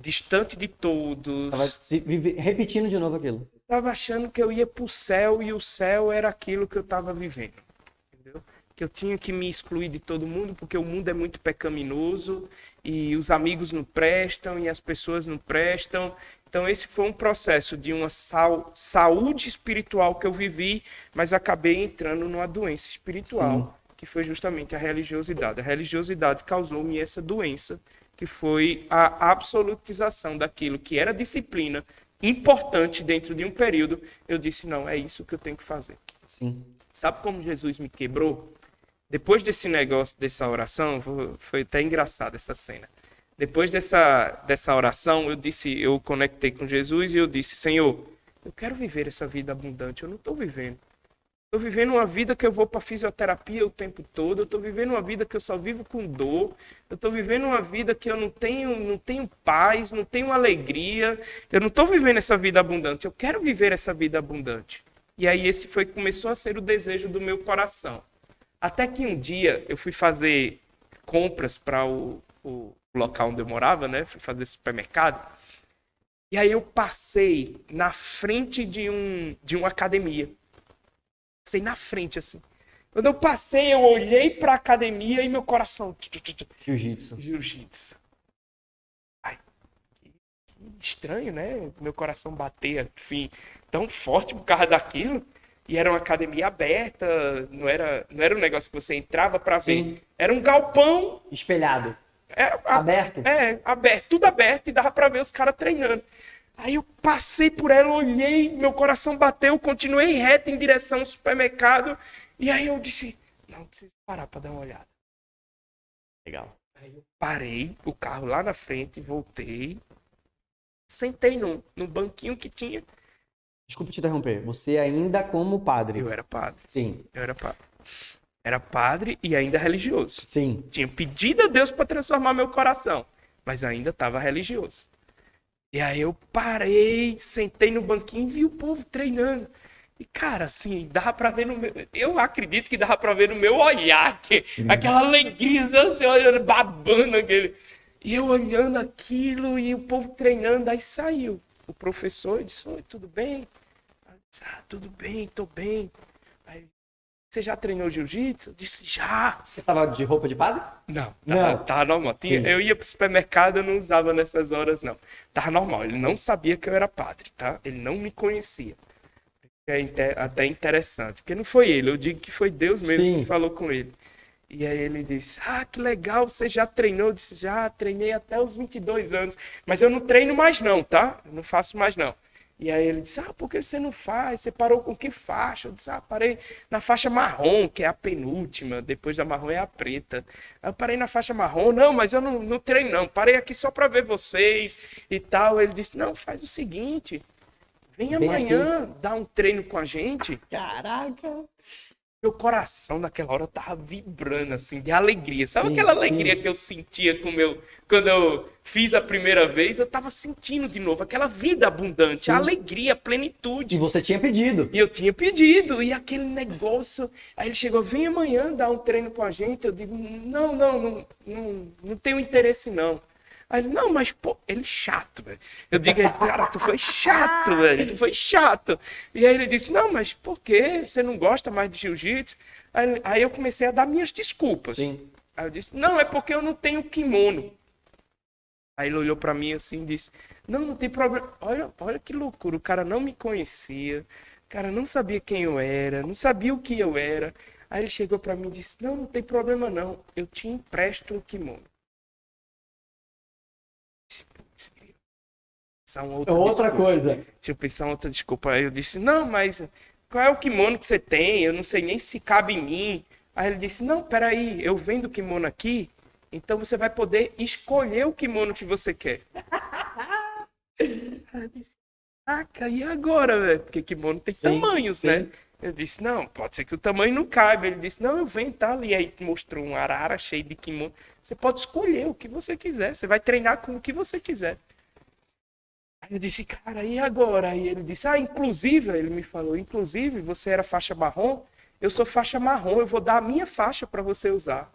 distante de todos. Estava repetindo de novo aquilo. Estava achando que eu ia para o céu e o céu era aquilo que eu estava vivendo. Entendeu? Que eu tinha que me excluir de todo mundo porque o mundo é muito pecaminoso e os amigos não prestam e as pessoas não prestam. Então esse foi um processo de uma saúde espiritual que eu vivi, mas acabei entrando numa doença espiritual. Sim. Que foi justamente a religiosidade. A religiosidade causou-me essa doença, que foi a absolutização daquilo que era disciplina importante dentro de um período. Eu disse, não, é isso que eu tenho que fazer. Sim. Sabe como Jesus me quebrou? Depois desse negócio, dessa oração, foi até engraçado essa cena. Depois dessa oração, eu conectei com Jesus e eu disse, Senhor, eu quero viver essa vida abundante, eu não estou vivendo. Estou vivendo uma vida que eu vou para fisioterapia o tempo todo. Eu estou vivendo uma vida que eu só vivo com dor. Eu estou vivendo uma vida que eu não tenho paz, não tenho alegria. Eu não estou vivendo essa vida abundante. Eu quero viver essa vida abundante. E aí começou a ser o desejo do meu coração. Até que um dia eu fui fazer compras para o local onde eu morava, né? Fui fazer supermercado. E aí eu passei na frente de uma academia. Passei na frente, assim. Quando eu passei, eu olhei para a academia e meu coração... Jiu-jitsu. Ai, que estranho, né? Meu coração bater assim, tão forte por causa daquilo. E era uma academia aberta, não era um negócio que você entrava para ver. Sim. Era um galpão... Espelhado. Aberto? Aberto, tudo aberto e dava para ver os caras treinando. Aí eu passei por ela, olhei, meu coração bateu, continuei reto em direção ao supermercado. E aí eu disse, não, preciso parar para dar uma olhada. Legal. Aí eu parei o carro lá na frente, voltei, sentei no banquinho que tinha. Desculpa te interromper, você ainda como padre? Eu era padre. Sim. Eu era padre. Era padre e ainda religioso. Sim. Tinha pedido a Deus para transformar meu coração, mas ainda estava religioso. E aí eu parei, sentei no banquinho e vi o povo treinando. E, cara, assim, dava pra ver no meu... Eu acredito que dava pra ver no meu olhar, aquela alegria, assim, olhando, babando aquele... E eu olhando aquilo e o povo treinando, aí saiu. O professor disse, oi, tudo bem? Eu disse, tudo bem, tô bem. Aí, você já treinou jiu-jitsu? Eu disse, já. Você tava de roupa de padre? Não, tava normal. Eu ia pro supermercado, eu não usava nessas horas, não. Tava normal, ele não sabia que eu era padre, tá? Ele não me conhecia. É até interessante, porque não foi ele, eu digo que foi Deus mesmo que falou com ele. E aí ele disse, que legal, você já treinou? Eu disse, já, treinei até os 22 anos, mas eu não treino mais não, tá? Eu não faço mais não. E aí ele disse, por que você não faz? Você parou com que faixa? Eu disse, parei na faixa marrom, que é a penúltima, depois da marrom é a preta. Aí eu parei na faixa marrom, não, mas eu não treino não, parei aqui só para ver vocês e tal. Ele disse, não, faz o seguinte, vem amanhã dar um treino com a gente. Caraca! Meu coração naquela hora tava vibrando, assim, de alegria. Sabe aquela alegria que eu sentia quando eu fiz a primeira vez? Eu tava sentindo de novo aquela vida abundante, a alegria, a plenitude. E você tinha pedido. E eu tinha pedido, e aquele negócio... Aí ele chegou, vem amanhã dar um treino com a gente. Eu digo, não tenho interesse não. Aí ele, não, mas, pô, ele chato, velho. Eu digo, cara, tu foi chato, velho, tu foi chato. E aí ele disse, não, mas por quê? Você não gosta mais de jiu-jitsu? Aí eu comecei a dar minhas desculpas. Sim. Aí eu disse, não, é porque eu não tenho kimono. Aí ele olhou pra mim assim e disse, não, não tem problema. Olha que loucura, o cara não me conhecia, o cara não sabia quem eu era, não sabia o que eu era. Aí ele chegou pra mim e disse, não, não tem problema não, eu te empresto um kimono. Outra coisa. Deixa eu pensar uma outra desculpa. Aí eu disse, não, mas qual é o kimono que você tem? Eu não sei nem se cabe em mim. Aí ele disse, não, peraí, eu vendo o kimono aqui, então você vai poder escolher o kimono que você quer. Aí eu disse, e agora, velho? Porque kimono tem tamanhos, né? Eu disse, não, pode ser que o tamanho não caiba. Ele disse, não, eu venho tal. E aí mostrou um arara cheio de kimono. Você pode escolher o que você quiser. Você vai treinar com o que você quiser. Aí eu disse, cara, e agora? Aí ele disse, inclusive, ele me falou, inclusive, você era faixa marrom, eu sou faixa marrom, eu vou dar a minha faixa para você usar.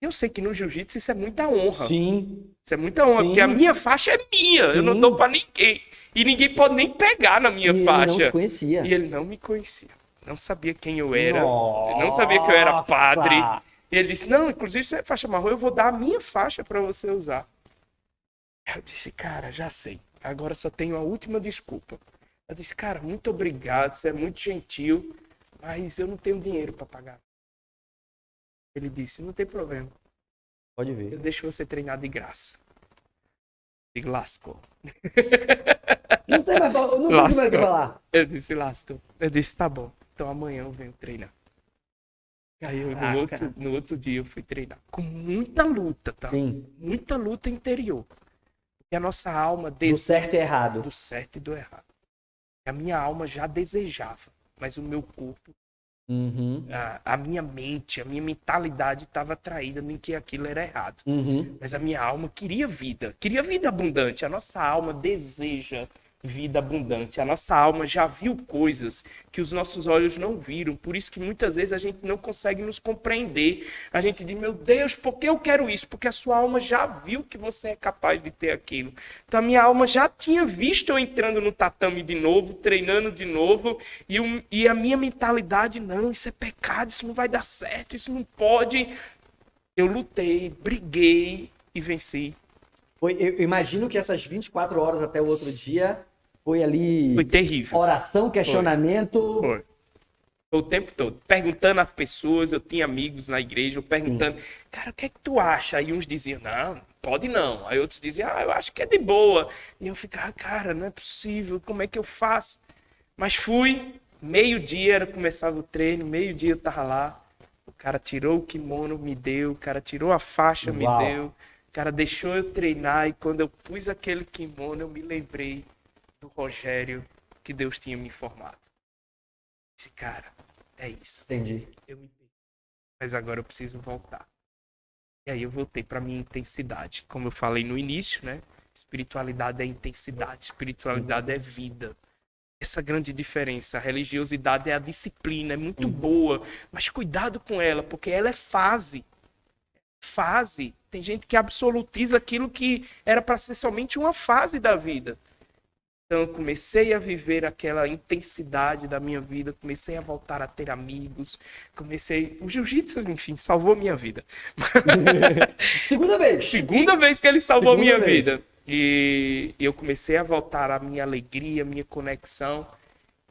Eu sei que no jiu-jitsu isso é muita honra. Sim. Isso é muita honra, porque a minha faixa é minha, eu não dou para ninguém. E ninguém pode nem pegar na minha faixa. Ele não te conhecia. E ele não me conhecia. Não sabia quem eu era. Ele não sabia que eu era padre. E ele disse, não, inclusive você é faixa marrom, eu vou dar a minha faixa para você usar. Eu disse, cara, já sei. Agora só tenho a última desculpa. Eu disse, cara, muito obrigado, você é muito gentil, mas eu não tenho dinheiro para pagar. Ele disse, não tem problema. Pode ver. Eu deixo você treinar de graça. Eu digo, lascou. Não tem mais o que falar. Eu disse, lascou. Eu disse, tá bom, então amanhã eu venho treinar. Aí eu, no outro dia eu fui treinar. Com muita luta, tá? Sim. Muita luta interior. E a nossa alma do certo e errado. Do certo e do errado. A minha alma já desejava, mas o meu corpo, a minha mente, a minha mentalidade estava atraída em que aquilo era errado. Mas a minha alma queria vida abundante. A nossa alma deseja vida abundante. A nossa alma já viu coisas que os nossos olhos não viram. Por isso que muitas vezes a gente não consegue nos compreender. A gente diz, meu Deus, por que eu quero isso? Porque a sua alma já viu que você é capaz de ter aquilo. Então a minha alma já tinha visto eu entrando no tatame de novo, treinando de novo, e a minha mentalidade, não, isso é pecado, isso não vai dar certo, isso não pode. Eu lutei, briguei e venci. Eu imagino que essas 24 horas até o outro dia foi ali... Foi terrível. Oração, questionamento... Foi o tempo todo. Perguntando às pessoas, eu tinha amigos na igreja, eu perguntando, cara, o que é que tu acha? Aí uns diziam, não, pode não. Aí outros diziam, eu acho que é de boa. E eu ficava, cara, não é possível, como é que eu faço? Mas fui, meio-dia começava o treino, meio-dia eu tava lá. O cara tirou o kimono, me deu, o cara tirou a faixa, me deu. O cara deixou eu treinar e quando eu pus aquele kimono, eu me lembrei do Rogério que Deus tinha me informado. Esse cara, é isso. Entendi. Eu me entendi. Mas agora eu preciso voltar. E aí eu voltei para minha intensidade. Como eu falei no início, né? Espiritualidade é intensidade, espiritualidade é vida. Essa grande diferença. A religiosidade é a disciplina, é muito boa, mas cuidado com ela, porque ela é fase. Fase. Tem gente que absolutiza aquilo que era para ser somente uma fase da vida. Então, eu comecei a viver aquela intensidade da minha vida, comecei a voltar a ter amigos, O jiu-jitsu, enfim, salvou minha vida. Segunda vez. Segunda vez que ele salvou minha vida. E eu comecei a voltar a minha alegria, a minha conexão.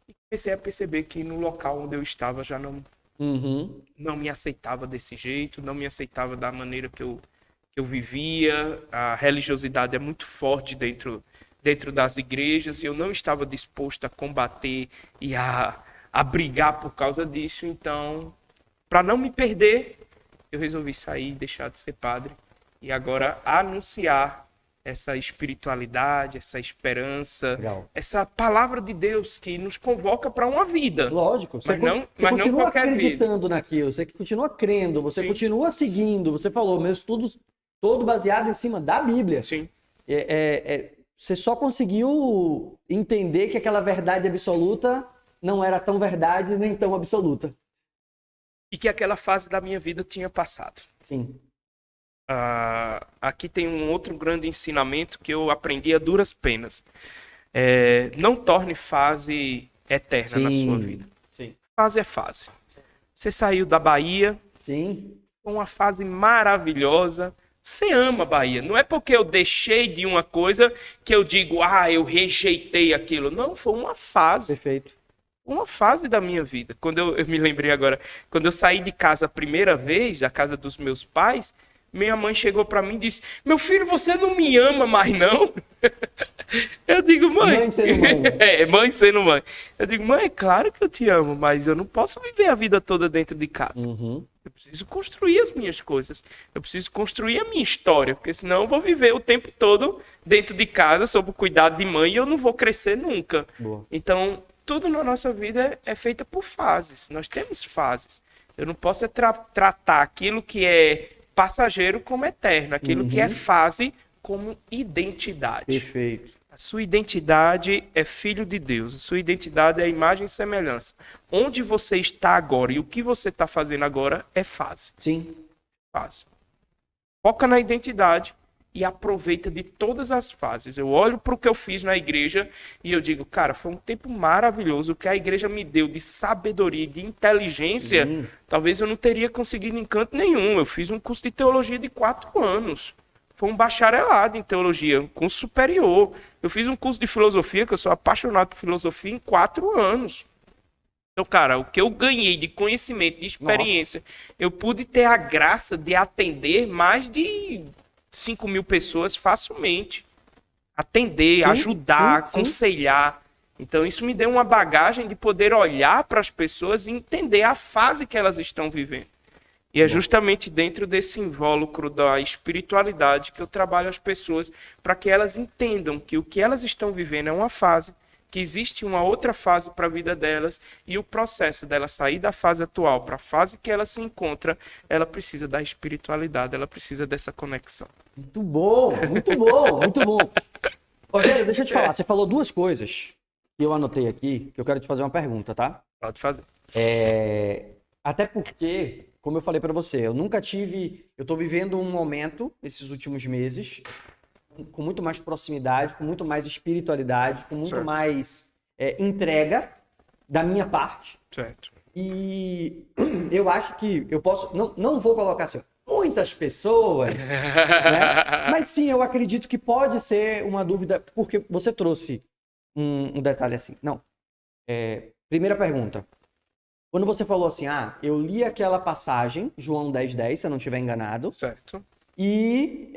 E comecei a perceber que no local onde eu estava já não me aceitava desse jeito, não me aceitava da maneira que eu vivia. A religiosidade é muito forte dentro das igrejas, e eu não estava disposto a combater e a brigar por causa disso. Então, para não me perder, eu resolvi sair, deixar de ser padre e agora anunciar essa espiritualidade, essa esperança, essa palavra de Deus que nos convoca para uma vida. Lógico, você continua acreditando naquilo, você continua crendo, você continua seguindo. Você falou, meu estudo todo baseado em cima da Bíblia. Sim. Você só conseguiu entender que aquela verdade absoluta não era tão verdade nem tão absoluta. E que aquela fase da minha vida tinha passado. Sim. aqui tem um outro grande ensinamento que eu aprendi a duras penas. Não torne fase eterna na sua vida. Sim. Fase é fase. Você saiu da Bahia, Sim. foi uma fase maravilhosa. Você ama a Bahia. Não é porque eu deixei de uma coisa que eu digo, eu rejeitei aquilo. Não, foi uma fase. Perfeito. Uma fase da minha vida. Quando eu me lembrei agora, quando eu saí de casa a primeira vez, da casa dos meus pais, minha mãe chegou para mim e disse: meu filho, você não me ama mais não? Eu digo, mãe. Mãe sendo mãe. Mãe sendo mãe. Eu digo, mãe, é claro que eu te amo, mas eu não posso viver a vida toda dentro de casa. Uhum. Eu preciso construir as minhas coisas. Eu preciso construir a minha história, porque senão eu vou viver o tempo todo dentro de casa, sob o cuidado de mãe, e eu não vou crescer nunca. Boa. Então, tudo na nossa vida é feita por fases. Nós temos fases. Eu não posso tratar aquilo que é passageiro como eterno, aquilo que é fase como identidade. Perfeito. A sua identidade é filho de Deus, a sua identidade é imagem e semelhança. Onde você está agora e o que você está fazendo agora é fase. Sim. Fase. Foca na identidade e aproveita de todas as fases. Eu olho para o que eu fiz na igreja e eu digo, cara, foi um tempo maravilhoso. O que a igreja me deu de sabedoria, de inteligência, talvez eu não teria conseguido em canto nenhum. Eu fiz um curso de teologia de 4 anos. Foi um bacharelado em teologia, um curso superior. Eu fiz um curso de filosofia, que eu sou apaixonado por filosofia, em 4 anos. Então, cara, o que eu ganhei de conhecimento, de experiência, eu pude ter a graça de atender mais de 5.000 pessoas facilmente. Atender, ajudar, aconselhar. Então, isso me deu uma bagagem de poder olhar para as pessoas e entender a fase que elas estão vivendo. E é justamente dentro desse invólucro da espiritualidade que eu trabalho as pessoas para que elas entendam que o que elas estão vivendo é uma fase, que existe uma outra fase para a vida delas e o processo dela sair da fase atual para a fase que ela se encontra, ela precisa da espiritualidade, ela precisa dessa conexão. Muito bom, muito bom, muito bom. Rogério, deixa eu te falar, você falou 2 coisas que eu anotei aqui, que eu quero te fazer uma pergunta, tá? Pode fazer. Até porque, como eu falei para você, eu tô vivendo um momento, esses últimos meses, com muito mais proximidade, com muito mais espiritualidade, com muito mais entrega da minha parte. Certo. E eu acho que eu posso, não vou colocar assim, muitas pessoas, né? Mas sim, eu acredito que pode ser uma dúvida, porque você trouxe um detalhe assim. Não. Primeira pergunta. Quando você falou assim, eu li aquela passagem, João 10:10, se eu não estiver enganado. Certo. E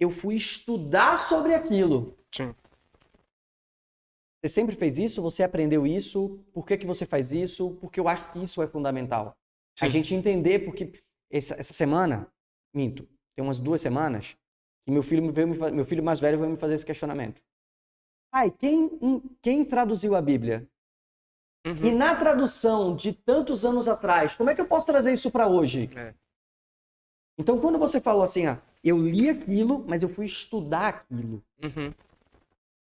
eu fui estudar sobre aquilo. Sim. Você sempre fez isso? Você aprendeu isso? Por que você faz isso? Porque eu acho que isso é fundamental. Sim. A gente entender, porque essa semana, tem umas 2 semanas, que meu filho mais velho veio me fazer esse questionamento. Pai, quem traduziu a Bíblia? E na tradução de tantos anos atrás, como é que eu posso trazer isso para hoje? Então, quando você falou assim, eu li aquilo, mas eu fui estudar aquilo.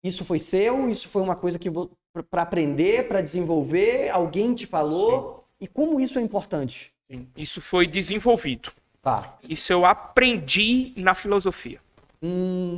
Isso foi seu? Isso foi uma coisa que para aprender, para desenvolver? Alguém te falou? Sim. E como isso é importante? Sim. Isso foi desenvolvido. Tá. Isso eu aprendi na filosofia.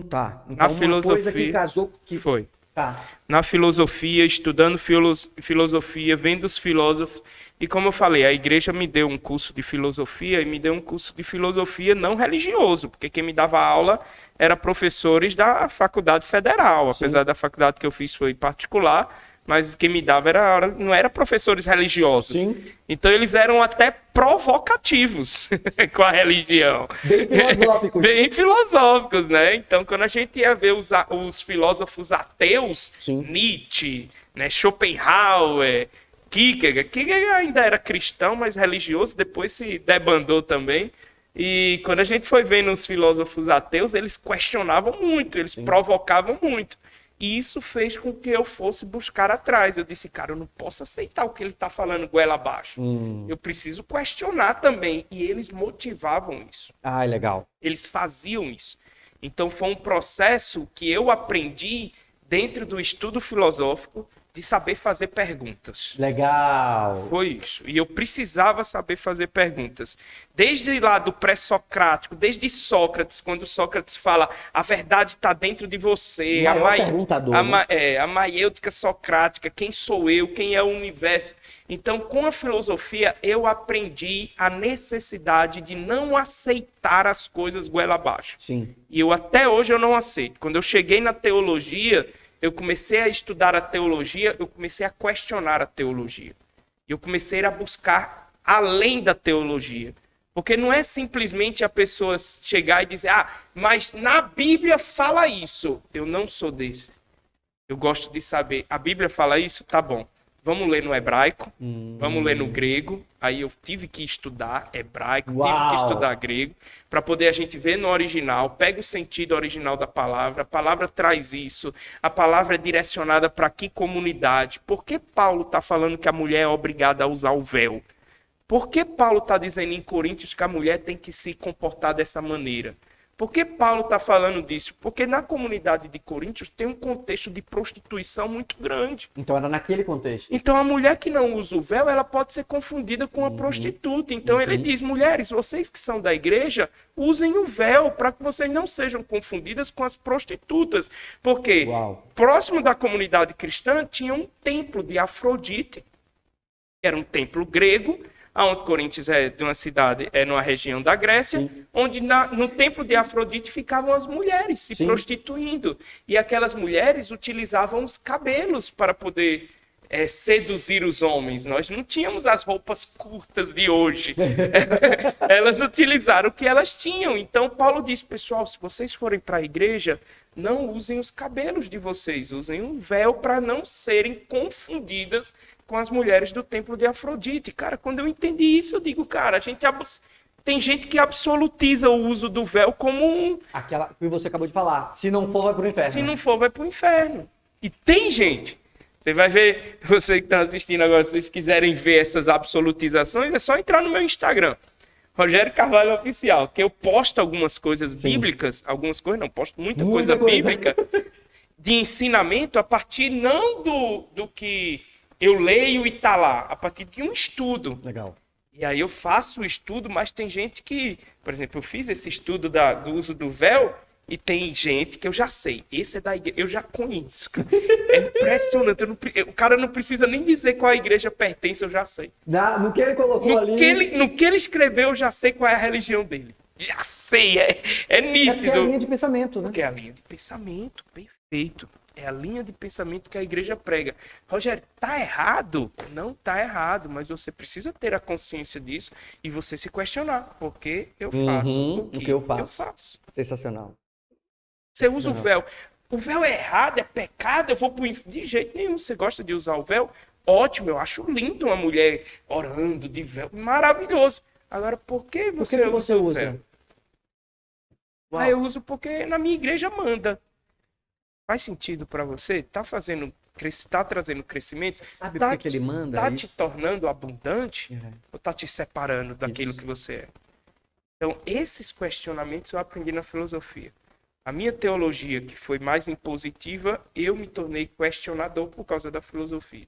Tá. Então, na filosofia. Coisa que casou. Foi. Tá. Na filosofia, estudando filosofia, vendo os filósofos. E como eu falei, a igreja me deu um curso de filosofia e me deu um curso de filosofia não religioso, porque quem me dava aula era professores da faculdade federal. Sim. Apesar da faculdade que eu fiz foi particular, mas quem me dava não era professores religiosos. Sim. Então eles eram até provocativos com a religião. Bem filosóficos. Bem filosóficos, né? Então quando a gente ia ver os filósofos ateus, sim, Nietzsche, né, Schopenhauer, Kierkegaard ainda era cristão, mas religioso, depois se debandou também. E quando a gente foi vendo os filósofos ateus, eles questionavam muito, eles sim, provocavam muito. E isso fez com que eu fosse buscar atrás. Eu disse, cara, eu não posso aceitar o que ele está falando goela abaixo. Eu preciso questionar também. E eles motivavam isso. Ah, legal. Eles faziam isso. Então foi um processo que eu aprendi dentro do estudo filosófico, de saber fazer perguntas. Legal. Foi isso. E eu precisava saber fazer perguntas. Desde lá do pré-socrático, desde Sócrates, quando Sócrates fala a verdade está dentro de você. Maior perguntador, né? A maiêutica socrática, quem sou eu, quem é o universo. Então, com a filosofia, eu aprendi a necessidade de não aceitar as coisas goela abaixo. Sim. E até hoje eu não aceito. Quando eu cheguei na teologia, eu comecei a estudar a teologia, eu comecei a questionar a teologia. Eu comecei a buscar além da teologia. Porque não é simplesmente a pessoa chegar e dizer, mas na Bíblia fala isso. Eu não sou desse. Eu gosto de saber, a Bíblia fala isso? Tá bom. Vamos ler no hebraico, vamos ler no grego. Aí eu tive que estudar hebraico, tive que estudar grego, para poder a gente ver no original, pega o sentido original da palavra, a palavra traz isso, a palavra é direcionada para que comunidade? Por que Paulo está falando que a mulher é obrigada a usar o véu? Por que Paulo está dizendo em Coríntios que a mulher tem que se comportar dessa maneira? Por que Paulo está falando disso? Porque na comunidade de Coríntios tem um contexto de prostituição muito grande. Então era naquele contexto. Então a mulher que não usa o véu, ela pode ser confundida com uma prostituta. Então ele diz, mulheres, vocês que são da igreja, usem o véu para que vocês não sejam confundidas com as prostitutas. Porque próximo da comunidade cristã tinha um templo de Afrodite. Era um templo grego, onde Coríntios é de uma cidade, é numa região da Grécia, sim, onde no templo de Afrodite ficavam as mulheres se sim, prostituindo. E aquelas mulheres utilizavam os cabelos para poder seduzir os homens. Nós não tínhamos as roupas curtas de hoje. Elas utilizaram o que elas tinham. Então Paulo diz, pessoal, se vocês forem para a igreja, não usem os cabelos de vocês, usem um véu para não serem confundidas com as mulheres do templo de Afrodite. Cara, quando eu entendi isso, eu digo, cara, tem gente que absolutiza o uso do véu como aquela que você acabou de falar. Se não for, vai pro inferno. Se não for, vai pro inferno. E tem gente. Você vai ver, você que está assistindo agora, se vocês quiserem ver essas absolutizações, é só entrar no meu Instagram. Rogério Carvalho Oficial, que eu posto algumas coisas sim, bíblicas, algumas coisas não, posto muita coisa bíblica, de ensinamento a partir não do que eu leio e tá lá, a partir de um estudo. Legal. E aí eu faço o estudo, mas tem gente que, por exemplo, eu fiz esse estudo do uso do véu e tem gente que eu já sei, esse é da igreja, eu já conheço. É impressionante, o cara não precisa nem dizer qual a igreja pertence, eu já sei. No que ele colocou ali... No que ele escreveu, eu já sei qual é a religião dele. Já sei, é nítido. É a linha de pensamento, né? Porque é a linha de pensamento, perfeito. É a linha de pensamento que a igreja prega. Rogério, tá errado? Não tá errado, mas você precisa ter a consciência disso e você se questionar. Porque eu faço o que eu faço. Sensacional. Você usa o véu. O véu é errado, é pecado, eu vou pro inferno. De jeito nenhum. Você gosta de usar o véu? Ótimo, eu acho lindo uma mulher orando de véu. Maravilhoso. Agora, por que você usa o véu? Eu uso porque na minha igreja manda. Faz sentido para você? Tá trazendo crescimento? Você sabe por que ele manda? Tá te tornando abundante? Ou tá te separando daquilo que você é? Então, esses questionamentos eu aprendi na filosofia. A minha teologia, que foi mais impositiva, eu me tornei questionador por causa da filosofia.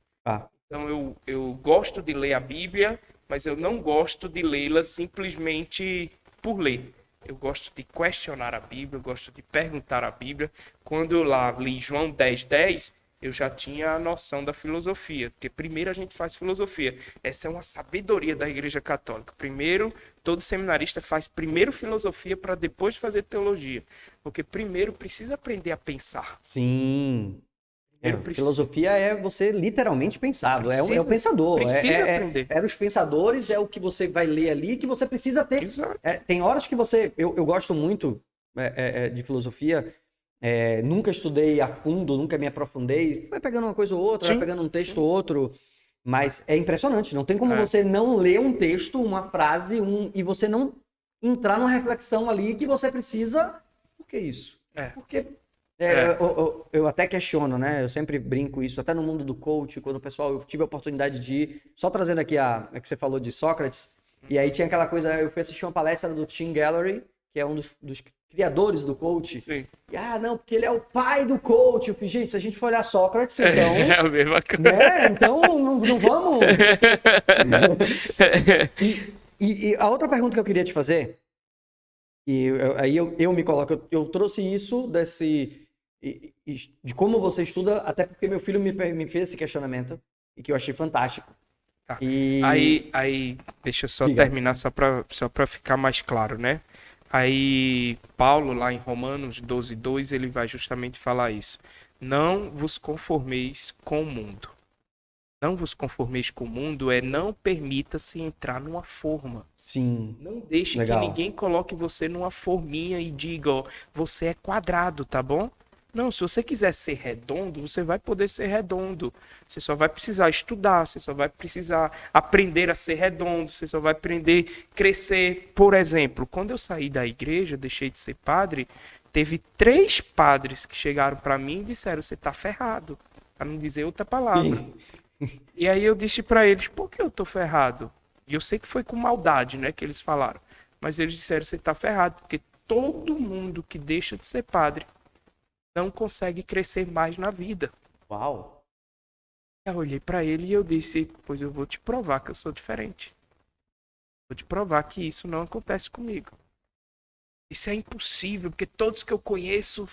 Então, eu gosto de ler a Bíblia, mas eu não gosto de lê-la simplesmente por ler. Eu gosto de questionar a Bíblia, eu gosto de perguntar a Bíblia. Quando eu lá li João 10:10, eu já tinha a noção da filosofia. Porque primeiro a gente faz filosofia. Essa é uma sabedoria da Igreja Católica. Primeiro, todo seminarista faz primeiro filosofia para depois fazer teologia. Porque primeiro precisa aprender a pensar. Sim. Filosofia é você literalmente pensado, é o pensador. Precisa aprender. É os pensadores, é o que você vai ler ali, que você precisa ter. Tem horas que você... Eu gosto muito de filosofia, nunca estudei a fundo, nunca me aprofundei, vai pegando uma coisa ou outra, vai pegando um texto ou outro, mas é impressionante, não tem como você não ler um texto, uma frase, e você não entrar numa reflexão ali que você precisa... Por que isso? Porque... Eu até questiono, né? Eu sempre brinco isso, até no mundo do coach, quando o pessoal, eu tive a oportunidade de ir, só trazendo aqui a que você falou de Sócrates, e aí tinha aquela coisa, eu fui assistir uma palestra do Tim Gallery, que é um dos criadores do coach. Sim. E, não, porque ele é o pai do coach. Eu falei, gente, se a gente for olhar Sócrates, então... É a mesma coisa. Né? Então, não vamos... E a outra pergunta que eu queria te fazer, aí eu me coloco, eu trouxe isso de como você estuda, até porque meu filho me fez esse questionamento, e que eu achei fantástico. Tá. E... Aí, deixa eu só terminar, só para ficar mais claro, né? Aí, Paulo, lá em Romanos 12:2, ele vai justamente falar isso. Não vos conformeis com o mundo. Não vos conformeis com o mundo não permita-se entrar numa forma. Sim. Não deixe Legal. que ninguém coloque você numa forminha e diga, ó, você é quadrado, tá bom? Não, se você quiser ser redondo, você vai poder ser redondo. Você só vai precisar estudar, você só vai precisar aprender a ser redondo, você só vai aprender a crescer. Por exemplo, quando eu saí da igreja, deixei de ser padre, teve 3 padres que chegaram para mim e disseram, você tá ferrado, para não dizer outra palavra. Sim. E aí eu disse para eles, por que eu tô ferrado? E eu sei que foi com maldade, né, que eles falaram. Mas eles disseram, você tá ferrado, porque todo mundo que deixa de ser padre não consegue crescer mais na vida. Uau! Eu olhei para ele e eu disse, pois eu vou te provar que eu sou diferente. Vou te provar que isso não acontece comigo. Isso é impossível, porque todos que eu conheço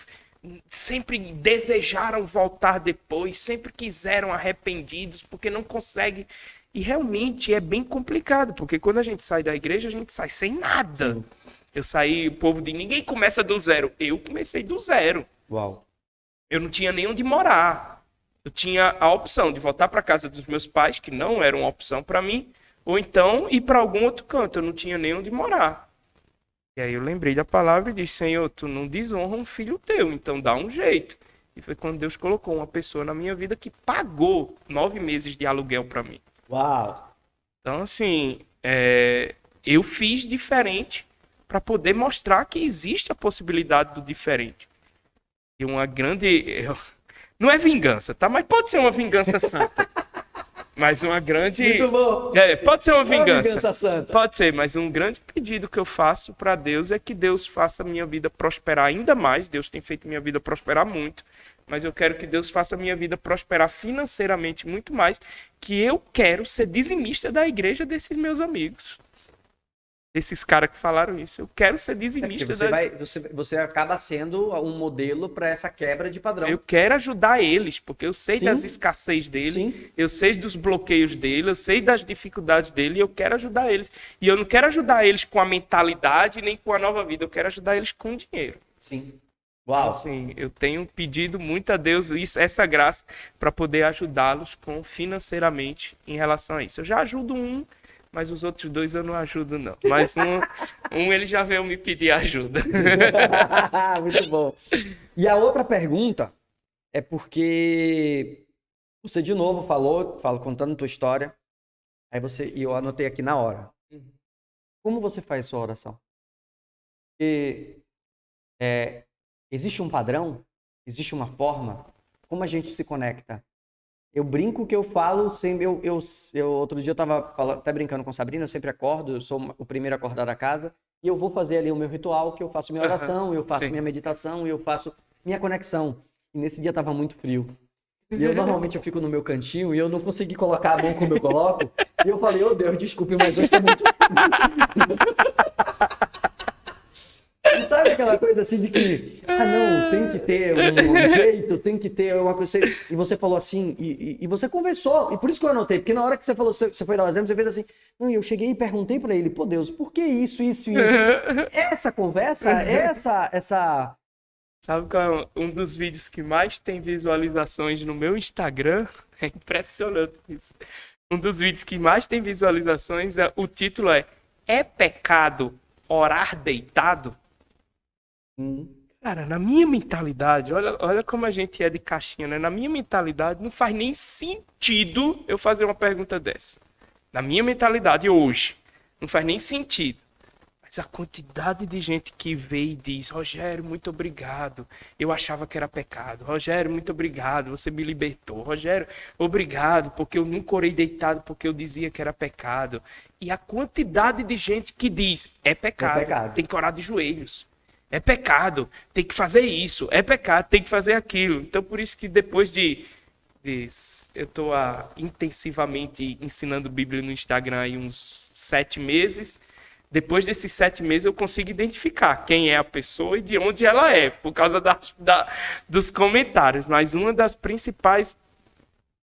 sempre desejaram voltar depois, sempre quiseram arrependidos, porque não conseguem. E realmente é bem complicado, porque quando a gente sai da igreja, a gente sai sem nada. Sim. Eu saí, o povo diz, ninguém começa do zero. Eu comecei do zero. Uau! Eu não tinha nem onde morar. Eu tinha a opção de voltar para casa dos meus pais, que não era uma opção para mim, ou então ir para algum outro canto. Eu não tinha nem onde morar. E aí eu lembrei da palavra e disse, Senhor, tu não desonra um filho teu, então dá um jeito. E foi quando Deus colocou uma pessoa na minha vida que pagou 9 meses de aluguel para mim. Uau! Então, assim, eu fiz diferente para poder mostrar que existe a possibilidade do diferente. E uma grande... Não é vingança, tá? Mas pode ser uma vingança santa. Mas uma grande... Muito bom! Pode ser uma vingança. Santa. Pode ser, mas um grande pedido que eu faço para Deus é que Deus faça a minha vida prosperar ainda mais. Deus tem feito minha vida prosperar muito. Mas eu quero que Deus faça a minha vida prosperar financeiramente muito mais. Que eu quero ser dizimista da igreja desses meus amigos. Desses caras que falaram isso. Eu quero ser dizimista Você acaba sendo um modelo para essa quebra de padrão. Eu quero ajudar eles, porque eu sei Sim. das escassez dele, Sim. eu sei dos bloqueios dele, eu sei das dificuldades dele, e eu quero ajudar eles. E eu não quero ajudar eles com a mentalidade, nem com a nova vida, eu quero ajudar eles com o dinheiro. Sim. Uau! Assim, eu tenho pedido muito a Deus essa graça para poder ajudá-los financeiramente em relação a isso. Eu já ajudo um, mas os outros 2 eu não ajudo, não. Mas um ele já veio me pedir ajuda. Muito bom. E a outra pergunta é porque você de novo falou contando tua história, e eu anotei aqui na hora. Como você faz sua oração? Porque existe um padrão? Existe uma forma? Como a gente se conecta? Eu brinco que eu falo sempre. Outro dia eu estava até brincando com a Sabrina, eu sempre acordo, eu sou o primeiro a acordar da casa, e eu vou fazer ali o meu ritual, que eu faço minha oração, eu faço minha meditação, eu faço minha conexão. E nesse dia estava muito frio. E normalmente eu fico no meu cantinho e eu não consegui colocar a mão como eu coloco. E eu falei, Deus, desculpe, mas hoje está muito frio. E sabe aquela coisa assim de que, não, tem que ter um jeito, tem que ter uma coisa. E você falou assim, e você conversou, e por isso que eu anotei, porque na hora que você falou, você foi dar o exemplo, você fez assim, não, e eu cheguei e perguntei pra ele, pô Deus, por que isso? Essa conversa, essa... Sabe qual é um dos vídeos que mais tem visualizações no meu Instagram? É impressionante isso. Um dos vídeos que mais tem visualizações, o título é pecado orar deitado? Cara, na minha mentalidade, olha como a gente é de caixinha, né? Na minha mentalidade, não faz nem sentido eu fazer uma pergunta dessa. Na minha mentalidade hoje, não faz nem sentido. Mas a quantidade de gente que vê e diz: Rogério, muito obrigado. Eu achava que era pecado. Rogério, muito obrigado. Você me libertou. Rogério, obrigado, porque eu nunca orei deitado porque eu dizia que era pecado. E a quantidade de gente que diz: é pecado. Tem que orar de joelhos. É pecado. Tem que fazer isso. É pecado. Tem que fazer aquilo. Então, por isso que depois eu estou intensivamente ensinando Bíblia no Instagram há uns 7 meses. Depois desses 7 meses, eu consigo identificar quem é a pessoa e de onde ela é, por causa dos comentários. Mas uma das principais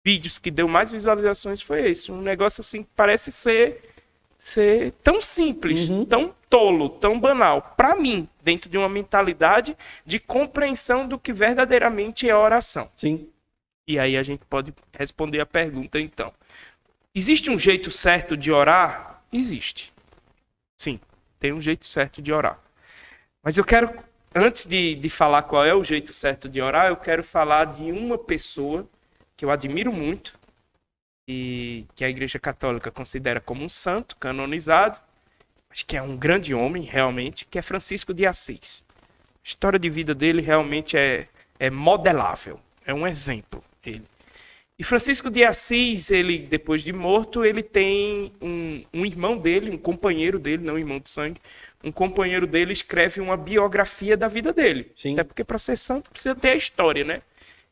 vídeos que deu mais visualizações foi esse. Um negócio assim que parece ser tão simples, tão tolo, tão banal. Para mim, dentro de uma mentalidade de compreensão do que verdadeiramente é oração. Sim. E aí a gente pode responder a pergunta, então. Existe um jeito certo de orar? Existe. Sim, tem um jeito certo de orar. Mas eu quero, antes de falar qual é o jeito certo de orar, eu quero falar de uma pessoa que eu admiro muito e que a Igreja Católica considera como um santo, canonizado, mas que é um grande homem, realmente, que é Francisco de Assis. A história de vida dele realmente é modelável, é um exemplo. Ele. E Francisco de Assis, ele, depois de morto, ele tem um irmão dele, um companheiro dele, não irmão de sangue, um companheiro dele escreve uma biografia da vida dele. Sim. Até porque para ser santo precisa ter a história, né?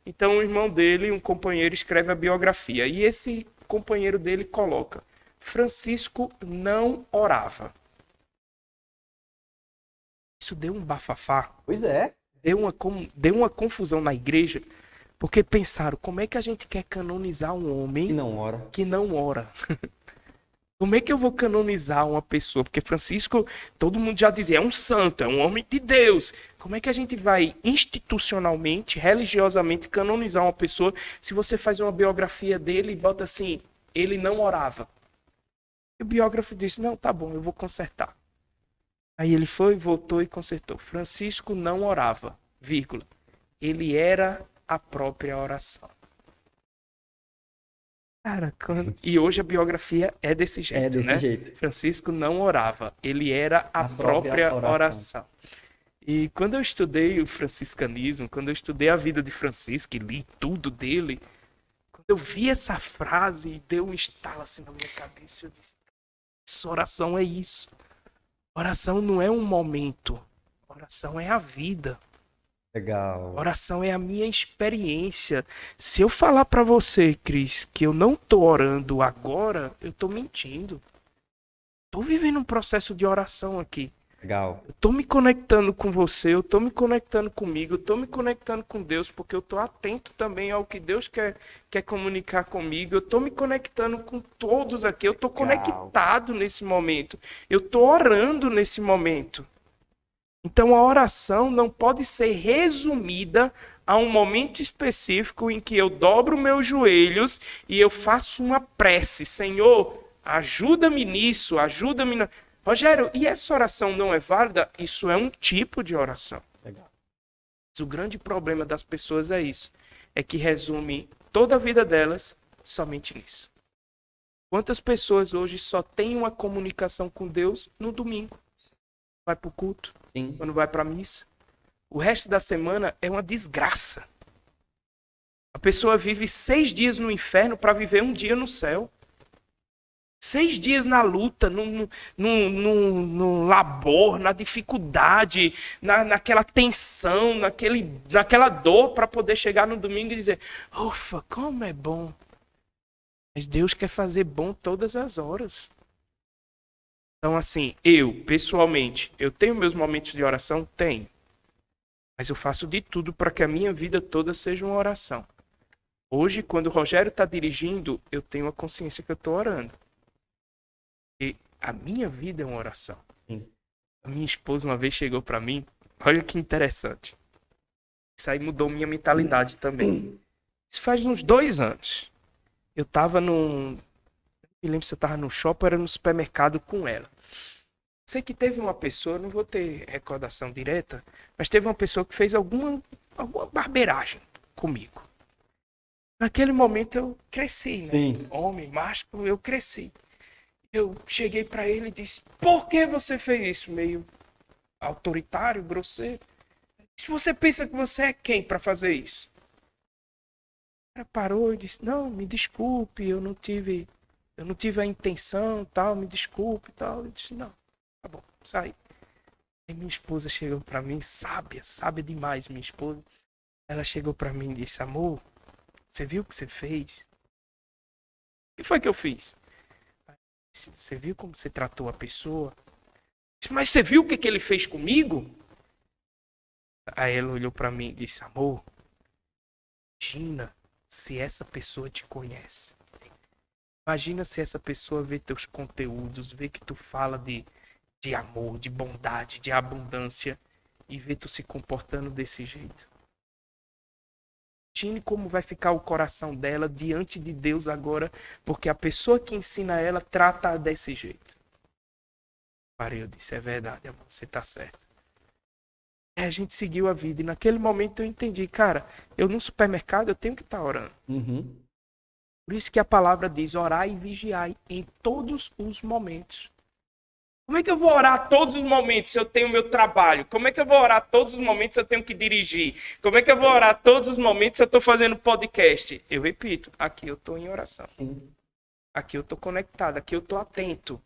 Então o irmão dele, um companheiro, escreve a biografia. E esse companheiro dele coloca: Francisco não orava. Isso deu um bafafá. Pois é. Deu uma confusão na igreja. Porque pensaram, como é que a gente quer canonizar um homem que não ora? Como é que eu vou canonizar uma pessoa? Porque Francisco, todo mundo já dizia, é um santo, é um homem de Deus. Como é que a gente vai institucionalmente, religiosamente canonizar uma pessoa se você faz uma biografia dele e bota assim, ele não orava? E o biógrafo disse, não, tá bom, eu vou consertar. Aí ele foi, voltou e consertou. Francisco não orava, vírgula. Ele era a própria oração. Cara, e hoje a biografia é desse jeito, é desse né? jeito. Francisco não orava, ele era a própria oração. E quando eu estudei o franciscanismo, quando eu estudei a vida de Francisco e li tudo dele, quando eu vi essa frase, deu um estalo assim na minha cabeça, eu disse, oração é isso. Oração não é um momento, oração é a vida. Legal. Oração é a minha experiência. Se eu falar para você, Cris, que eu não tô orando agora, eu tô mentindo. Tô vivendo um processo de oração aqui. Legal. Eu tô me conectando com você, eu tô me conectando comigo, eu tô me conectando com Deus, porque eu tô atento também ao que Deus quer comunicar comigo. Eu tô me conectando com todos aqui, eu tô conectado nesse momento. Eu tô orando nesse momento. Então a oração não pode ser resumida a um momento específico em que eu dobro meus joelhos e eu faço uma prece. Senhor, ajuda-me nisso, ajuda-me... Rogério, e essa oração não é válida? Isso é um tipo de oração. Legal. Mas o grande problema das pessoas é isso. É que resume toda a vida delas somente nisso. Quantas pessoas hoje só têm uma comunicação com Deus no domingo? Vai para o culto, Sim. quando vai para a missa. O resto da semana é uma desgraça. A pessoa vive 6 dias no inferno para viver um dia no céu. 6 dias na luta, no labor, na dificuldade, naquela tensão, naquela dor para poder chegar no domingo e dizer, ufa, como é bom. Mas Deus quer fazer bom todas as horas. Então, assim, eu, pessoalmente, eu tenho meus momentos de oração? Tenho. Mas eu faço de tudo para que a minha vida toda seja uma oração. Hoje, quando o Rogério está dirigindo, eu tenho a consciência que eu estou orando. E a minha vida é uma oração. Sim. A minha esposa uma vez chegou para mim, olha que interessante. Isso aí mudou minha mentalidade também. Isso faz uns 2 anos. Eu estava não me lembro se eu estava no shopping ou era no supermercado com ela. Sei que teve uma pessoa, não vou ter recordação direta, mas teve uma pessoa que fez alguma barbeiragem comigo. Naquele momento eu cresci, né? Sim. Homem, macho, eu cresci. Eu cheguei para ele e disse, por que você fez isso? Meio autoritário, grosseiro. Você pensa que você é quem para fazer isso? O cara parou e disse, não, me desculpe, eu não tive a intenção, tal, me desculpe, tal. Eu disse, não, tá bom, sai. Aí minha esposa chegou para mim, sábia demais, minha esposa. Ela chegou para mim e disse, amor, você viu o que você fez? O que foi que eu fiz? Você viu como você tratou a pessoa? Mas você viu o que ele fez comigo? Aí ela olhou pra mim e disse, amor, imagina se essa pessoa te conhece. Imagina se essa pessoa vê teus conteúdos, vê que tu fala de amor, de bondade, de abundância e vê tu se comportando desse jeito. Imagine como vai ficar o coração dela diante de Deus agora, porque a pessoa que ensina ela trata desse jeito. Parei, eu disse, é verdade, amor, você tá certo. E a gente seguiu a vida e naquele momento eu entendi, cara, eu no supermercado eu tenho que estar orando. Uhum. Por isso que a palavra diz, orai e vigiai em todos os momentos. Como é que eu vou orar todos os momentos se eu tenho meu trabalho? Como é que eu vou orar todos os momentos se eu tenho que dirigir? Como é que eu vou orar todos os momentos se eu estou fazendo podcast? Eu repito, aqui eu estou em oração. Sim. Aqui eu estou conectado, aqui eu estou atento.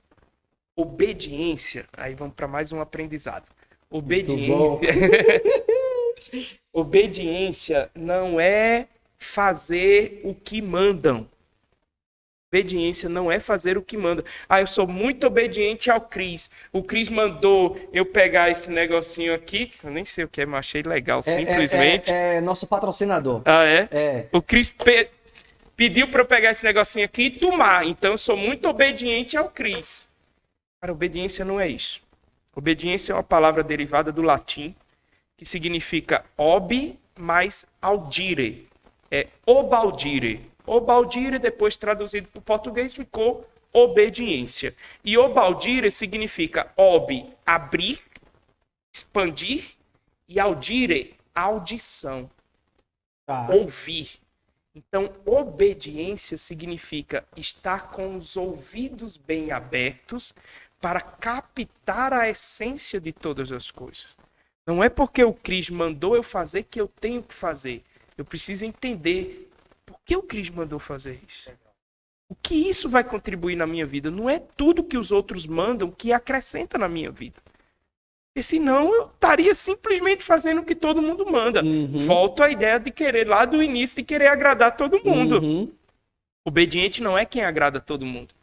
Obediência, aí vamos para mais um aprendizado. Obediência não é fazer o que mandam. Obediência não é fazer o que manda. Ah, eu sou muito obediente ao Cris. O Cris mandou eu pegar esse negocinho aqui. Eu nem sei o que é, mas achei legal, simplesmente. É nosso patrocinador. Ah, é? É. O Cris pediu para eu pegar esse negocinho aqui e tomar. Então eu sou muito obediente ao Cris. Cara, obediência não é isso. Obediência é uma palavra derivada do latim, que significa ob mais audire. É obaldire. Obaldire, depois traduzido para o português, ficou obediência. E obaldire significa ob, abrir, expandir, e audire, audição. Tá. Ouvir. Então, obediência significa estar com os ouvidos bem abertos para captar a essência de todas as coisas. Não é porque o Cris mandou eu fazer que eu tenho que fazer. Eu preciso entender por que o Cris mandou fazer isso. O que isso vai contribuir na minha vida? Não é tudo que os outros mandam que acrescenta na minha vida. Porque senão eu estaria simplesmente fazendo o que todo mundo manda. Uhum. Volto à ideia de querer, lá do início, de querer agradar todo mundo. Uhum. Obediente não é quem agrada todo mundo.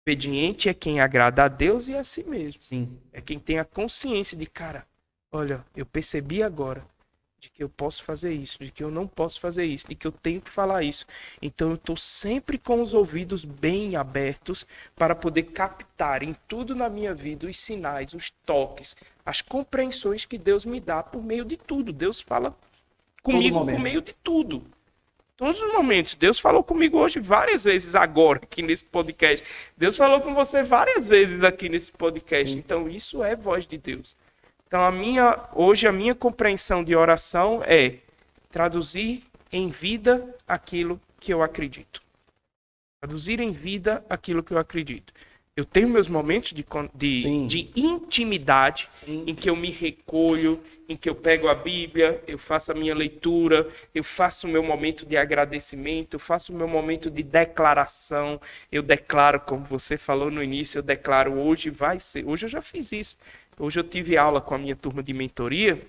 Obediente é quem agrada a Deus e a si mesmo. Sim. É quem tem a consciência de, cara, olha, eu percebi agora de que eu posso fazer isso, de que eu não posso fazer isso, de que eu tenho que falar isso. Então eu estou sempre com os ouvidos bem abertos para poder captar em tudo na minha vida os sinais, os toques, as compreensões que Deus me dá por meio de tudo. Deus fala comigo por meio de tudo. Todos os momentos. Deus falou comigo hoje várias vezes agora aqui nesse podcast. Deus falou com você várias vezes aqui nesse podcast. Sim. Então isso é voz de Deus. Então hoje a minha compreensão de oração é traduzir em vida aquilo que eu acredito. Traduzir em vida aquilo que eu acredito. Eu tenho meus momentos de intimidade, sim, em que eu me recolho, em que eu pego a Bíblia, eu faço a minha leitura, eu faço o meu momento de agradecimento, eu faço o meu momento de declaração. Eu declaro, como você falou no início, eu declaro hoje vai ser. Hoje eu já fiz isso. Hoje eu tive aula com a minha turma de mentoria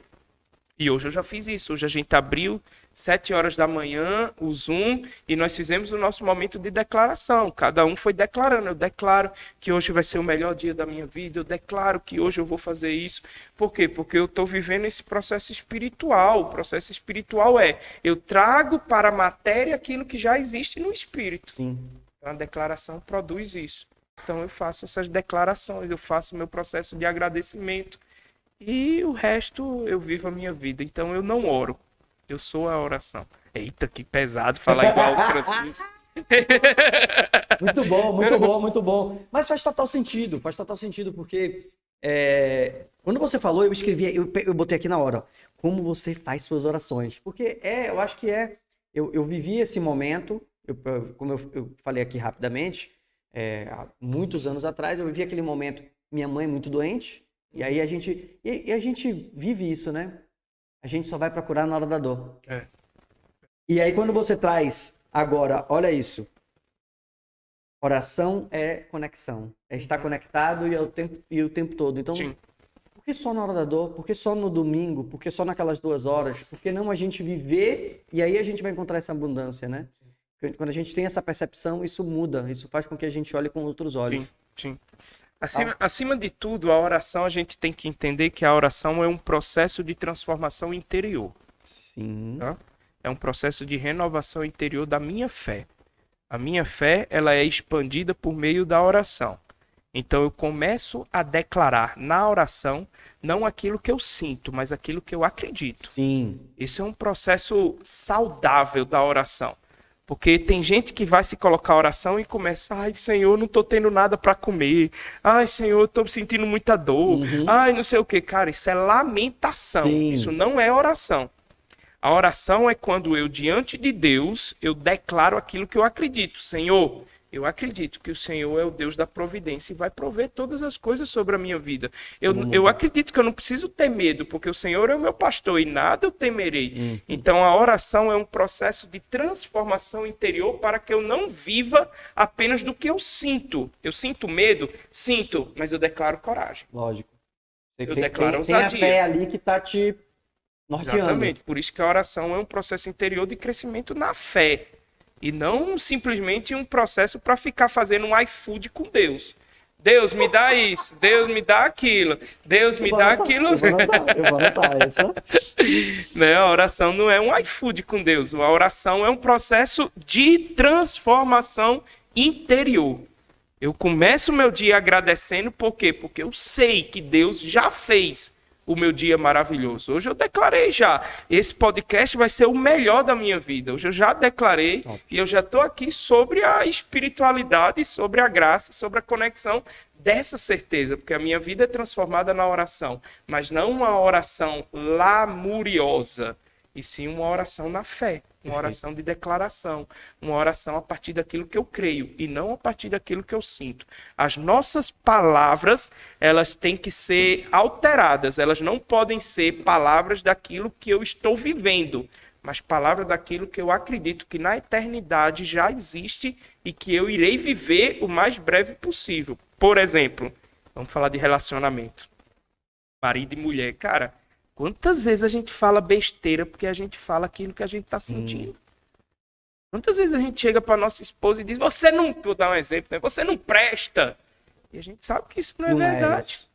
e hoje eu já fiz isso. Hoje a gente abriu 7 horas da manhã o Zoom e nós fizemos o nosso momento de declaração. Cada um foi declarando. Eu declaro que hoje vai ser o melhor dia da minha vida. Eu declaro que hoje eu vou fazer isso. Por quê? Porque eu estou vivendo esse processo espiritual. O processo espiritual é eu trago para a matéria aquilo que já existe no espírito. Sim. Então, a declaração produz isso. Então eu faço essas declarações, eu faço o meu processo de agradecimento e o resto eu vivo a minha vida. Então eu não oro, eu sou a oração. Eita, que pesado falar igual o Francisco. Muito bom, muito bom, muito bom. Mas faz total sentido porque quando você falou, eu escrevi, eu botei aqui na hora, ó, como você faz suas orações. Porque eu acho que eu vivi esse momento, como eu falei aqui rapidamente, há muitos anos atrás, eu vivi aquele momento, minha mãe muito doente, e aí a gente vive isso, né? A gente só vai procurar na hora da dor. É. E aí quando você traz agora, olha isso, oração é conexão, é estar conectado e o tempo todo. Então, Sim. por que só na hora da dor? Por que só no domingo? Por que só naquelas 2 horas? Por que não a gente viver e aí a gente vai encontrar essa abundância, né? Quando a gente tem essa percepção, isso muda, isso faz com que a gente olhe com outros olhos. Sim. Acima de tudo, a oração, a gente tem que entender que a oração é um processo de transformação interior. Sim. Tá? É um processo de renovação interior da minha fé. A minha fé, ela é expandida por meio da oração. Então eu começo a declarar na oração não aquilo que eu sinto, mas aquilo que eu acredito. Sim. Isso é um processo saudável da oração. Porque tem gente que vai se colocar a oração e começa, ai, Senhor, não estou tendo nada para comer. Ai, Senhor, estou sentindo muita dor. Ai, não sei o quê. Cara, isso é lamentação. Sim. Isso não é oração. A oração é quando eu, diante de Deus, eu declaro aquilo que eu acredito. Senhor, eu acredito que o Senhor é o Deus da providência e vai prover todas as coisas sobre a minha vida. Eu acredito que eu não preciso ter medo, porque o Senhor é o meu pastor e nada eu temerei. Então a oração é um processo de transformação interior para que eu não viva apenas do que eu sinto. Eu sinto medo? Sinto, mas eu declaro coragem. Lógico. Eu declaro tem a ousadia. fé ali que está te norteando. Exatamente. Por isso que a oração é um processo interior de crescimento na fé. E não simplesmente um processo para ficar fazendo um iFood com Deus. Deus, me dá isso. Deus, me dá aquilo. Deus, me dá aquilo. Eu vou anotar essa. Né? A oração não é um iFood com Deus. A oração é um processo de transformação interior. Eu começo o meu dia agradecendo, por quê? Porque eu sei que Deus já fez o meu dia maravilhoso. Hoje eu declarei já. Esse podcast vai ser o melhor da minha vida. Hoje eu já declarei e eu já estou aqui sobre a espiritualidade, sobre a graça, sobre a conexão dessa certeza, porque a minha vida é transformada na oração, mas não uma oração lamuriosa, e sim uma oração na fé, uma oração de declaração, uma oração a partir daquilo que eu creio e não a partir daquilo que eu sinto. As nossas palavras, elas têm que ser alteradas, elas não podem ser palavras daquilo que eu estou vivendo, mas palavras daquilo que eu acredito que na eternidade já existe e que eu irei viver o mais breve possível. Por exemplo, vamos falar de relacionamento. Marido e mulher, cara. Quantas vezes a gente fala besteira porque a gente fala aquilo que a gente está sentindo? Quantas vezes a gente chega para nossa esposa e diz, você não, vou dar um exemplo, né? Você não presta. E a gente sabe que isso não é verdade.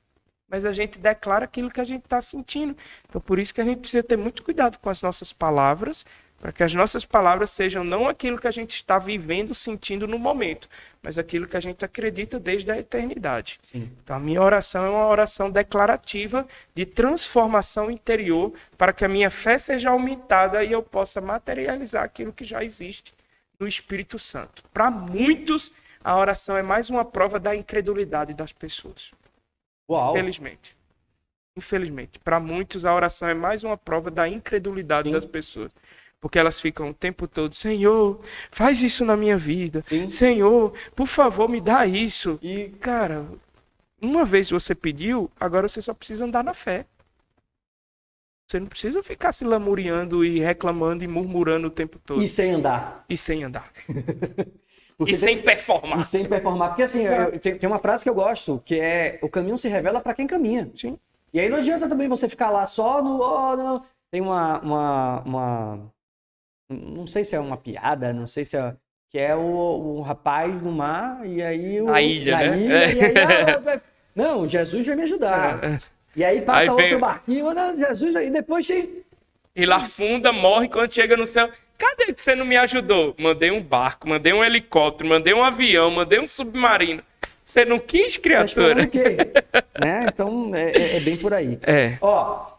Mas a gente declara aquilo que a gente está sentindo. Então por isso que a gente precisa ter muito cuidado com as nossas palavras, para que as nossas palavras sejam não aquilo que a gente está vivendo, sentindo no momento, mas aquilo que a gente acredita desde a eternidade. Sim. Então a minha oração é uma oração declarativa de transformação interior para que a minha fé seja aumentada e eu possa materializar aquilo que já existe no Espírito Santo. Para muitos, a oração é mais uma prova da incredulidade das pessoas. Uau. Infelizmente. Para muitos, a oração é mais uma prova da incredulidade das pessoas. Porque elas ficam o tempo todo, Senhor, faz isso na minha vida. Sim. Senhor, por favor, me dá isso. E, cara, uma vez você pediu, agora você só precisa andar na fé. Você não precisa ficar se lamuriando e reclamando e murmurando o tempo todo. e sem andar. E sem andar. Porque Sem performar. E sem performar. Porque assim, tem uma frase que eu gosto, que é, o caminho se revela para quem caminha. Sim. E aí não adianta também você ficar lá só no... não. Tem não sei se é uma piada, não sei se é... Que é o rapaz no mar e aí... Na ilha, né? Ilha, e aí, não, Jesus vai me ajudar. E aí passa Aí outro vem... barquinho, Jesus, e depois tem... Ele afunda, morre, quando chega no céu... Cadê que você não me ajudou? Mandei um barco, mandei um helicóptero, mandei um avião, mandei um submarino. Você não quis, criatura? O quê? Né? Então, é bem por aí. Ó,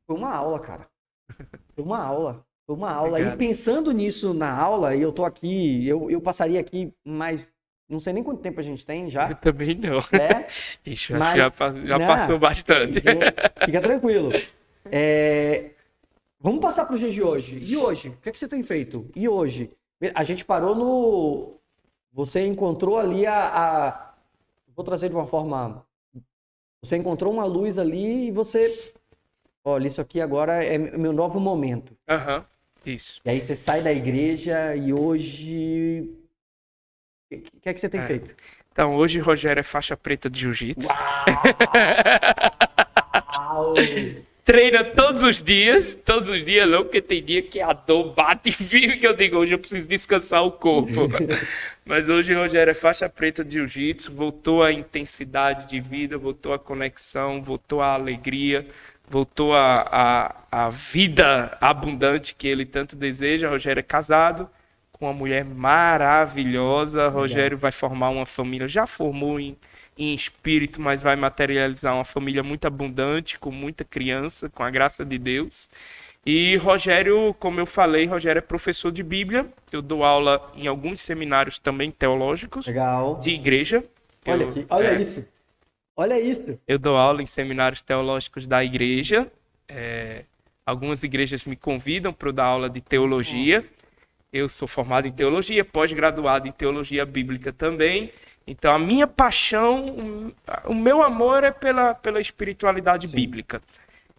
foi uma aula, cara. Foi uma aula. Obrigado. E pensando nisso na aula, e eu tô aqui, eu passaria aqui, mas não sei nem quanto tempo a gente tem já. Eu também não. Né? Ixi, Mas, já passou bastante. Fica tranquilo. Vamos passar para os dias de hoje. E hoje? O que é que você tem feito? E hoje? A gente parou você encontrou ali vou trazer de uma forma, você encontrou uma luz ali e você, olha, isso aqui agora é meu novo momento. Aham, isso. E aí você sai da igreja e hoje, o que é que você tem feito? Então, hoje Rogério é faixa preta de jiu-jitsu. Uau! Treina todos os dias não, porque tem dia que a dor bate firme, que eu digo, hoje eu preciso descansar o corpo. Mas hoje Rogério é faixa preta de jiu-jitsu, voltou a intensidade de vida, voltou a conexão, voltou a alegria, voltou a vida abundante que ele tanto deseja. Rogério é casado com uma mulher maravilhosa. Rogério vai formar uma família, já formou em espírito, mas vai materializar uma família muito abundante, com muita criança, com a graça de Deus. E Rogério, como eu falei, Rogério é professor de Bíblia. Eu dou aula em alguns seminários também teológicos. Legal. De igreja. Olha aqui, olha isso. Olha isso. Eu dou aula em seminários teológicos da igreja. Algumas igrejas me convidam para eu dar aula de teologia. Nossa. Eu sou formado em teologia, pós-graduado em teologia bíblica também. Então, a minha paixão, o meu amor é pela espiritualidade bíblica.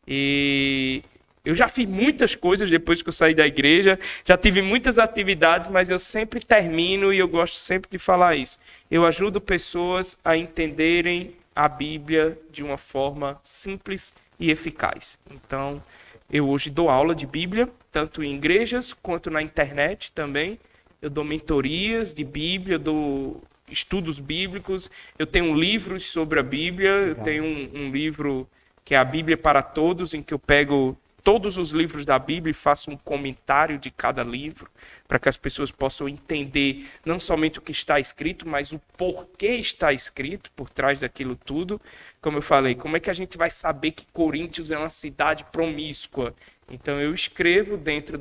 E eu já fiz muitas coisas depois que eu saí da igreja, já tive muitas atividades, mas eu sempre termino e eu gosto sempre de falar isso. Eu ajudo pessoas a entenderem a Bíblia de uma forma simples e eficaz. Então, eu hoje dou aula de Bíblia, tanto em igrejas quanto na internet também. Eu dou mentorias de Bíblia, dou estudos bíblicos, eu tenho livros sobre a Bíblia, eu tenho um livro que é a Bíblia para Todos, em que eu pego todos os livros da Bíblia e faço um comentário de cada livro, para que as pessoas possam entender não somente o que está escrito, mas o porquê está escrito por trás daquilo tudo. Como eu falei, como é que a gente vai saber que Coríntios é uma cidade promíscua? Então eu escrevo dentro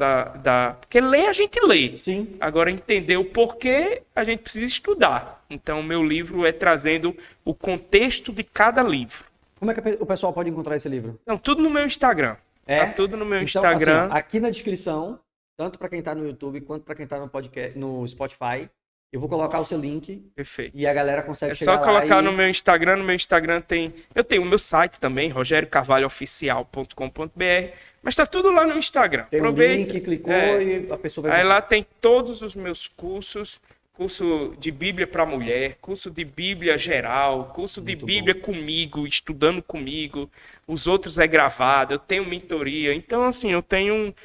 porque ler a gente lê. Sim. Agora entender o porquê a gente precisa estudar. Então o meu livro é trazendo o contexto de cada livro. Como é que o pessoal pode encontrar esse livro? Não, tudo no meu Instagram. Tá tudo no meu Instagram. Assim, aqui na descrição, tanto para quem está no YouTube quanto para quem está no podcast, no Spotify, eu vou colocar o seu link. Perfeito. E a galera consegue chegar lá. É só colocar no meu Instagram. No meu Instagram eu tenho o meu site também, rogeriocarvalhooficial.com.br. Mas tá tudo lá no Instagram. Tem um link, clicou e a pessoa vai... Aí lá tem todos os meus curso de Bíblia para mulher, curso de Bíblia geral, curso de Bíblia comigo, estudando comigo. Os outros é gravado, eu tenho mentoria. Então, assim, eu tenho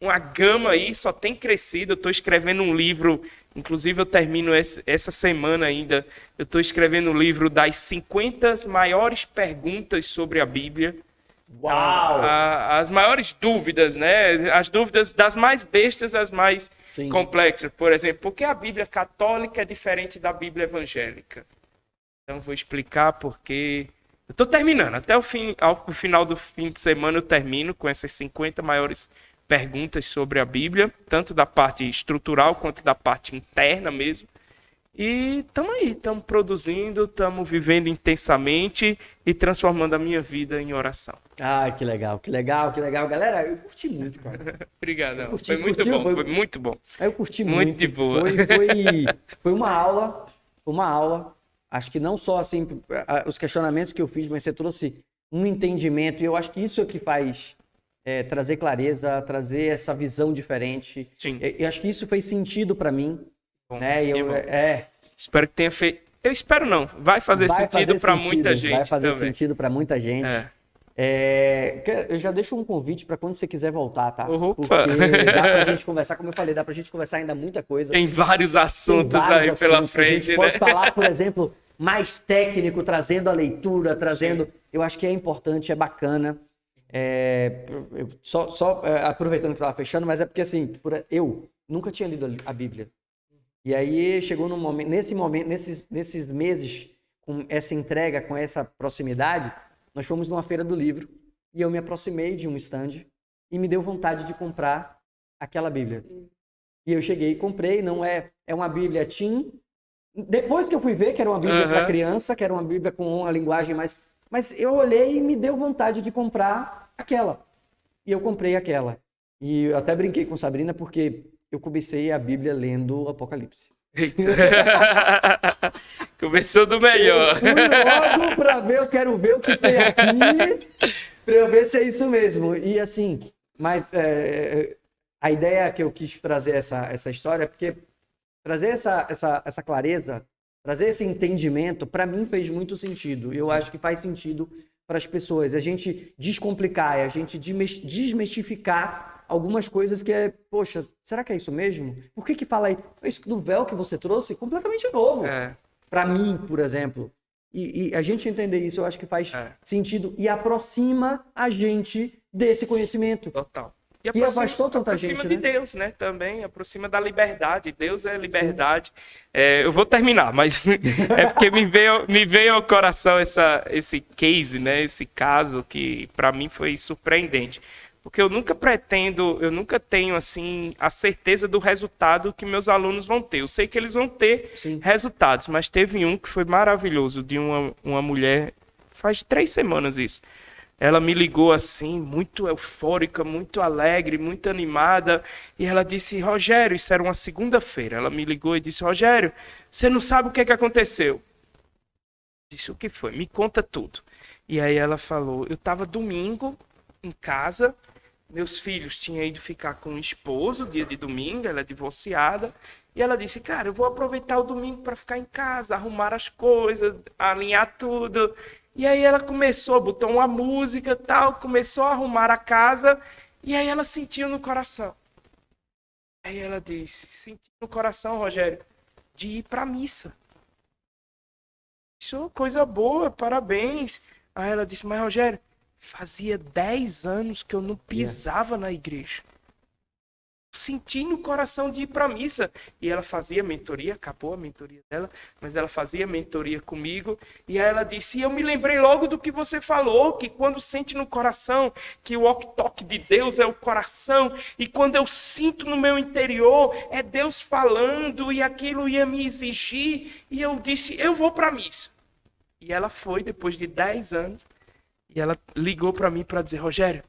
uma gama aí, só tem crescido. Eu estou escrevendo um livro, inclusive eu termino essa semana ainda. Eu estou escrevendo um livro das 50 maiores perguntas sobre a Bíblia. Uau! As maiores dúvidas, né? As dúvidas das mais bestas às mais complexas. Por exemplo, por que a Bíblia católica é diferente da Bíblia evangélica? Então, vou explicar porque... Eu estou terminando. Até o final do fim de semana eu termino com essas 50 maiores perguntas sobre a Bíblia, tanto da parte estrutural quanto da parte interna mesmo. E estamos aí, estamos produzindo, estamos vivendo intensamente e transformando a minha vida em oração. Ah, que legal, que legal, que legal. Galera, eu curti muito, cara. Obrigado. Foi muito bom, foi muito bom. Eu curti muito. Muito de boa. Foi uma aula. Acho que não só assim os questionamentos que eu fiz, mas você trouxe um entendimento. E eu acho que isso é o que faz trazer clareza, trazer essa visão diferente. Sim. Eu acho que isso fez sentido para mim. Bom, né? Espero que tenha feito. Eu espero não. Vai fazer sentido para muita gente. Vai fazer sentido para muita gente. Eu já deixo um convite para quando você quiser voltar, tá? Opa. Porque dá pra gente conversar, como eu falei, dá pra gente conversar ainda muita coisa. Tem vários assuntos aí pela frente, a gente pode falar, por exemplo, mais técnico, trazendo a leitura, trazendo... Sim. Eu acho que é importante, é bacana. Aproveitando que eu estava fechando, mas é porque assim, eu nunca tinha lido a Bíblia. E aí chegou num momento, nesses meses, com essa entrega, com essa proximidade, nós fomos numa feira do livro e eu me aproximei de um stand e me deu vontade de comprar aquela Bíblia. E eu cheguei e comprei, não é uma Bíblia teen. Depois que eu fui ver que era uma Bíblia para criança, que era uma Bíblia com uma linguagem mais... Mas eu olhei e me deu vontade de comprar aquela. E eu comprei aquela. E eu até brinquei com Sabrina porque eu comecei a Bíblia lendo o Apocalipse. Eita. Começou do melhor. Eu fui logo pra ver, eu quero ver o que tem aqui, pra eu ver se é isso mesmo. E assim, mas a ideia que eu quis trazer essa história é porque trazer essa clareza, trazer esse entendimento, para mim fez muito sentido. Eu acho que faz sentido para as pessoas. A gente descomplicar, a gente desmistificar algumas coisas que poxa, será que é isso mesmo? Por que fala aí? Isso do véu que você trouxe, completamente novo. Para mim, por exemplo. E a gente entender isso, eu acho que faz sentido e aproxima a gente desse conhecimento. Total. E afastou tanta gente, aproxima de Deus, né? Também aproxima da liberdade. Deus é liberdade. Eu vou terminar, mas é porque me veio ao coração esse case, né? Esse caso que para mim foi surpreendente. Porque eu nunca tenho assim a certeza do resultado que meus alunos vão ter. Eu sei que eles vão ter resultados, mas teve um que foi maravilhoso, de uma mulher, faz 3 semanas isso. Ela me ligou assim, muito eufórica, muito alegre, muito animada, e ela disse: Rogério, isso era uma segunda-feira, ela me ligou e disse: Rogério, você não sabe o que aconteceu? Eu disse: o que foi? Me conta tudo. E aí ela falou: eu estava domingo em casa, meus filhos tinham ido ficar com o esposo, dia de domingo, ela é divorciada, e ela disse: cara, eu vou aproveitar o domingo para ficar em casa, arrumar as coisas, alinhar tudo. E aí ela botou uma música e tal, começou a arrumar a casa, e aí ela sentiu no coração. Aí ela disse: senti no coração, Rogério, de ir para a missa. Isso é coisa boa, parabéns. Aí ela disse: mas Rogério, fazia 10 anos que eu não pisava na igreja. Senti no coração de ir para a missa. E ela fazia mentoria, acabou a mentoria dela, mas ela fazia mentoria comigo. E aí ela disse: eu me lembrei logo do que você falou, que quando sente no coração, que o toque de Deus é o coração, e quando eu sinto no meu interior, é Deus falando, e aquilo ia me exigir. E eu disse: eu vou para a missa. E ela foi, depois de 10 anos, e ela ligou para mim para dizer: Rogério,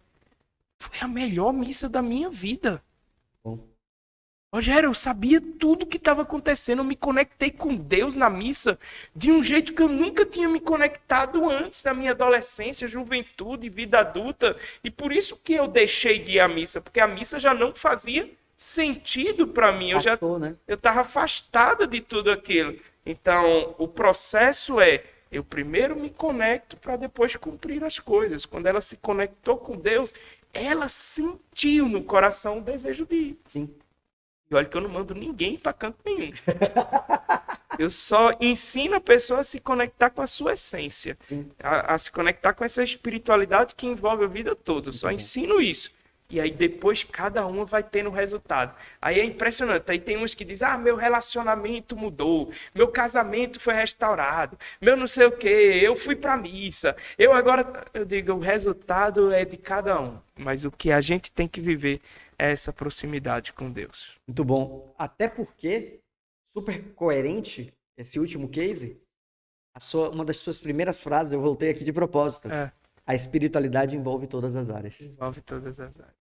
foi a melhor missa da minha vida. Rogério, eu sabia tudo o que estava acontecendo, eu me conectei com Deus na missa de um jeito que eu nunca tinha me conectado antes, na minha adolescência, juventude, vida adulta, e por isso que eu deixei de ir à missa, porque a missa já não fazia sentido para mim, eu estava afastada de tudo aquilo. Então, o processo eu primeiro me conecto para depois cumprir as coisas. Quando ela se conectou com Deus, ela sentiu no coração o desejo de ir. Sim. E olha que eu não mando ninguém para canto nenhum. Eu só ensino a pessoa a se conectar com a sua essência. A se conectar com essa espiritualidade que envolve a vida toda. Eu só ensino isso. E aí depois cada uma vai tendo resultado. Aí é impressionante. Aí tem uns que dizem: meu relacionamento mudou, meu casamento foi restaurado, meu não sei o quê, eu fui para a missa. Eu digo, o resultado é de cada um. Mas o que a gente tem que viver é essa proximidade com Deus. Muito bom. Até porque, super coerente, esse último case, uma das suas primeiras frases, eu voltei aqui de propósito. A espiritualidade envolve todas as áreas. Envolve todas as áreas.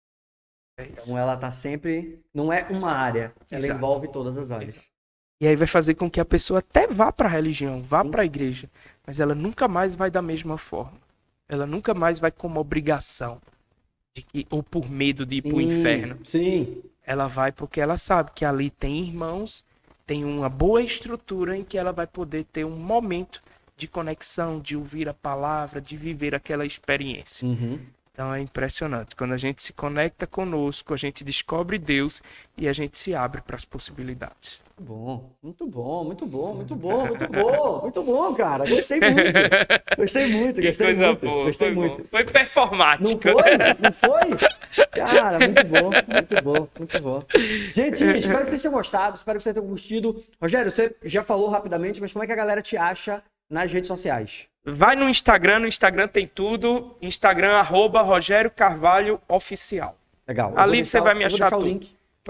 Então ela tá sempre... Não é uma área, ela envolve todas as áreas. Exato. E aí vai fazer com que a pessoa até vá para a religião, vá para a igreja, mas ela nunca mais vai da mesma forma. Ela nunca mais vai como obrigação, ou por medo de ir para o inferno. Sim. Ela vai porque ela sabe que ali tem irmãos, tem uma boa estrutura em que ela vai poder ter um momento de conexão, de ouvir a palavra, de viver aquela experiência. Então é impressionante. Quando a gente se conecta conosco, a gente descobre Deus e a gente se abre para as possibilidades. Muito bom, cara. Gostei muito. Foi performático. Não foi? Cara, muito bom. Gente, espero que vocês tenham gostado, espero que vocês tenham curtido. Rogério, você já falou rapidamente, mas como é que a galera te acha nas redes sociais? Vai no Instagram tem tudo. Instagram, @Rogério Carvalho Oficial. Legal. Ali você vai me achar tudo. Eu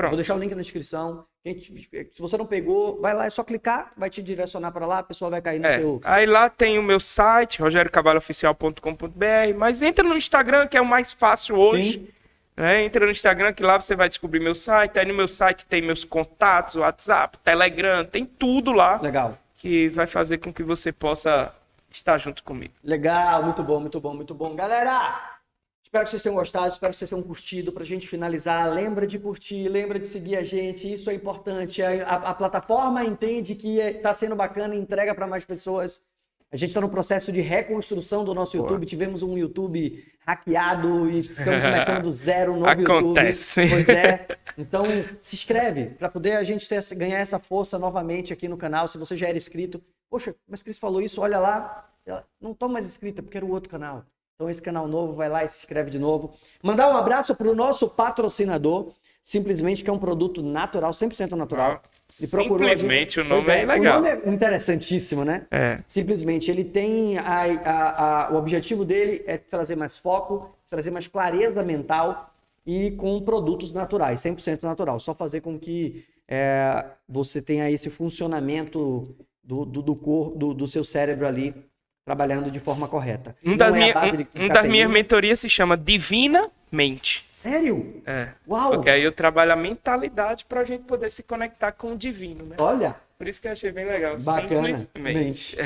vou deixar o link na descrição. Se você não pegou, vai lá, é só clicar, vai te direcionar para lá, a pessoa vai cair no seu... Aí lá tem o meu site, rogeriocarvalhooficial.com.br, mas entra no Instagram, que é o mais fácil hoje. Entra no Instagram, que lá você vai descobrir meu site. Aí no meu site tem meus contatos, WhatsApp, Telegram, tem tudo lá. Legal. Que vai fazer com que você possa estar junto comigo. Legal, muito bom, muito bom, muito bom. Galera, espero que vocês tenham gostado, espero que vocês tenham curtido. Pra gente finalizar, lembra de curtir, lembra de seguir a gente, isso é importante. A plataforma entende que está sendo bacana e entrega para mais pessoas. A gente está no processo de reconstrução do nosso YouTube. Tivemos um YouTube hackeado e estamos começando do zero, um novo Acontece. YouTube. Pois é. Então, se inscreve para poder a gente ganhar essa força novamente aqui no canal. Se você já era inscrito, poxa, mas Cris falou isso, olha lá. Não estou mais inscrita porque era o outro canal. Então, esse canal novo, vai lá e se inscreve de novo. Mandar um abraço para o nosso patrocinador, Simplesmente, que é um produto natural, 100% natural. Simplesmente, o nome é legal. O nome é interessantíssimo, né? Simplesmente, ele tem o objetivo dele é trazer mais foco, trazer mais clareza mental e com produtos naturais, 100% natural. Só fazer com que você tenha esse funcionamento do seu cérebro ali trabalhando de forma correta. Das minhas mentorias se chama Divina Mente. Sério? Uau! Porque aí eu trabalho a mentalidade para a gente poder se conectar com o divino, né? Olha! Por isso que eu achei bem legal. Bacana. Simplesmente.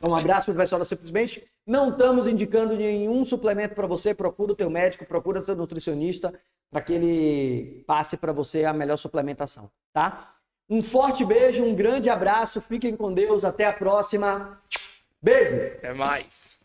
Um abraço para o pessoal da Simplesmente. Não estamos indicando nenhum suplemento para você. Procura o teu médico, procura o seu nutricionista para que ele passe para você a melhor suplementação, tá? Um forte beijo, um grande abraço. Fiquem com Deus. Até a próxima. Beijo! Até mais.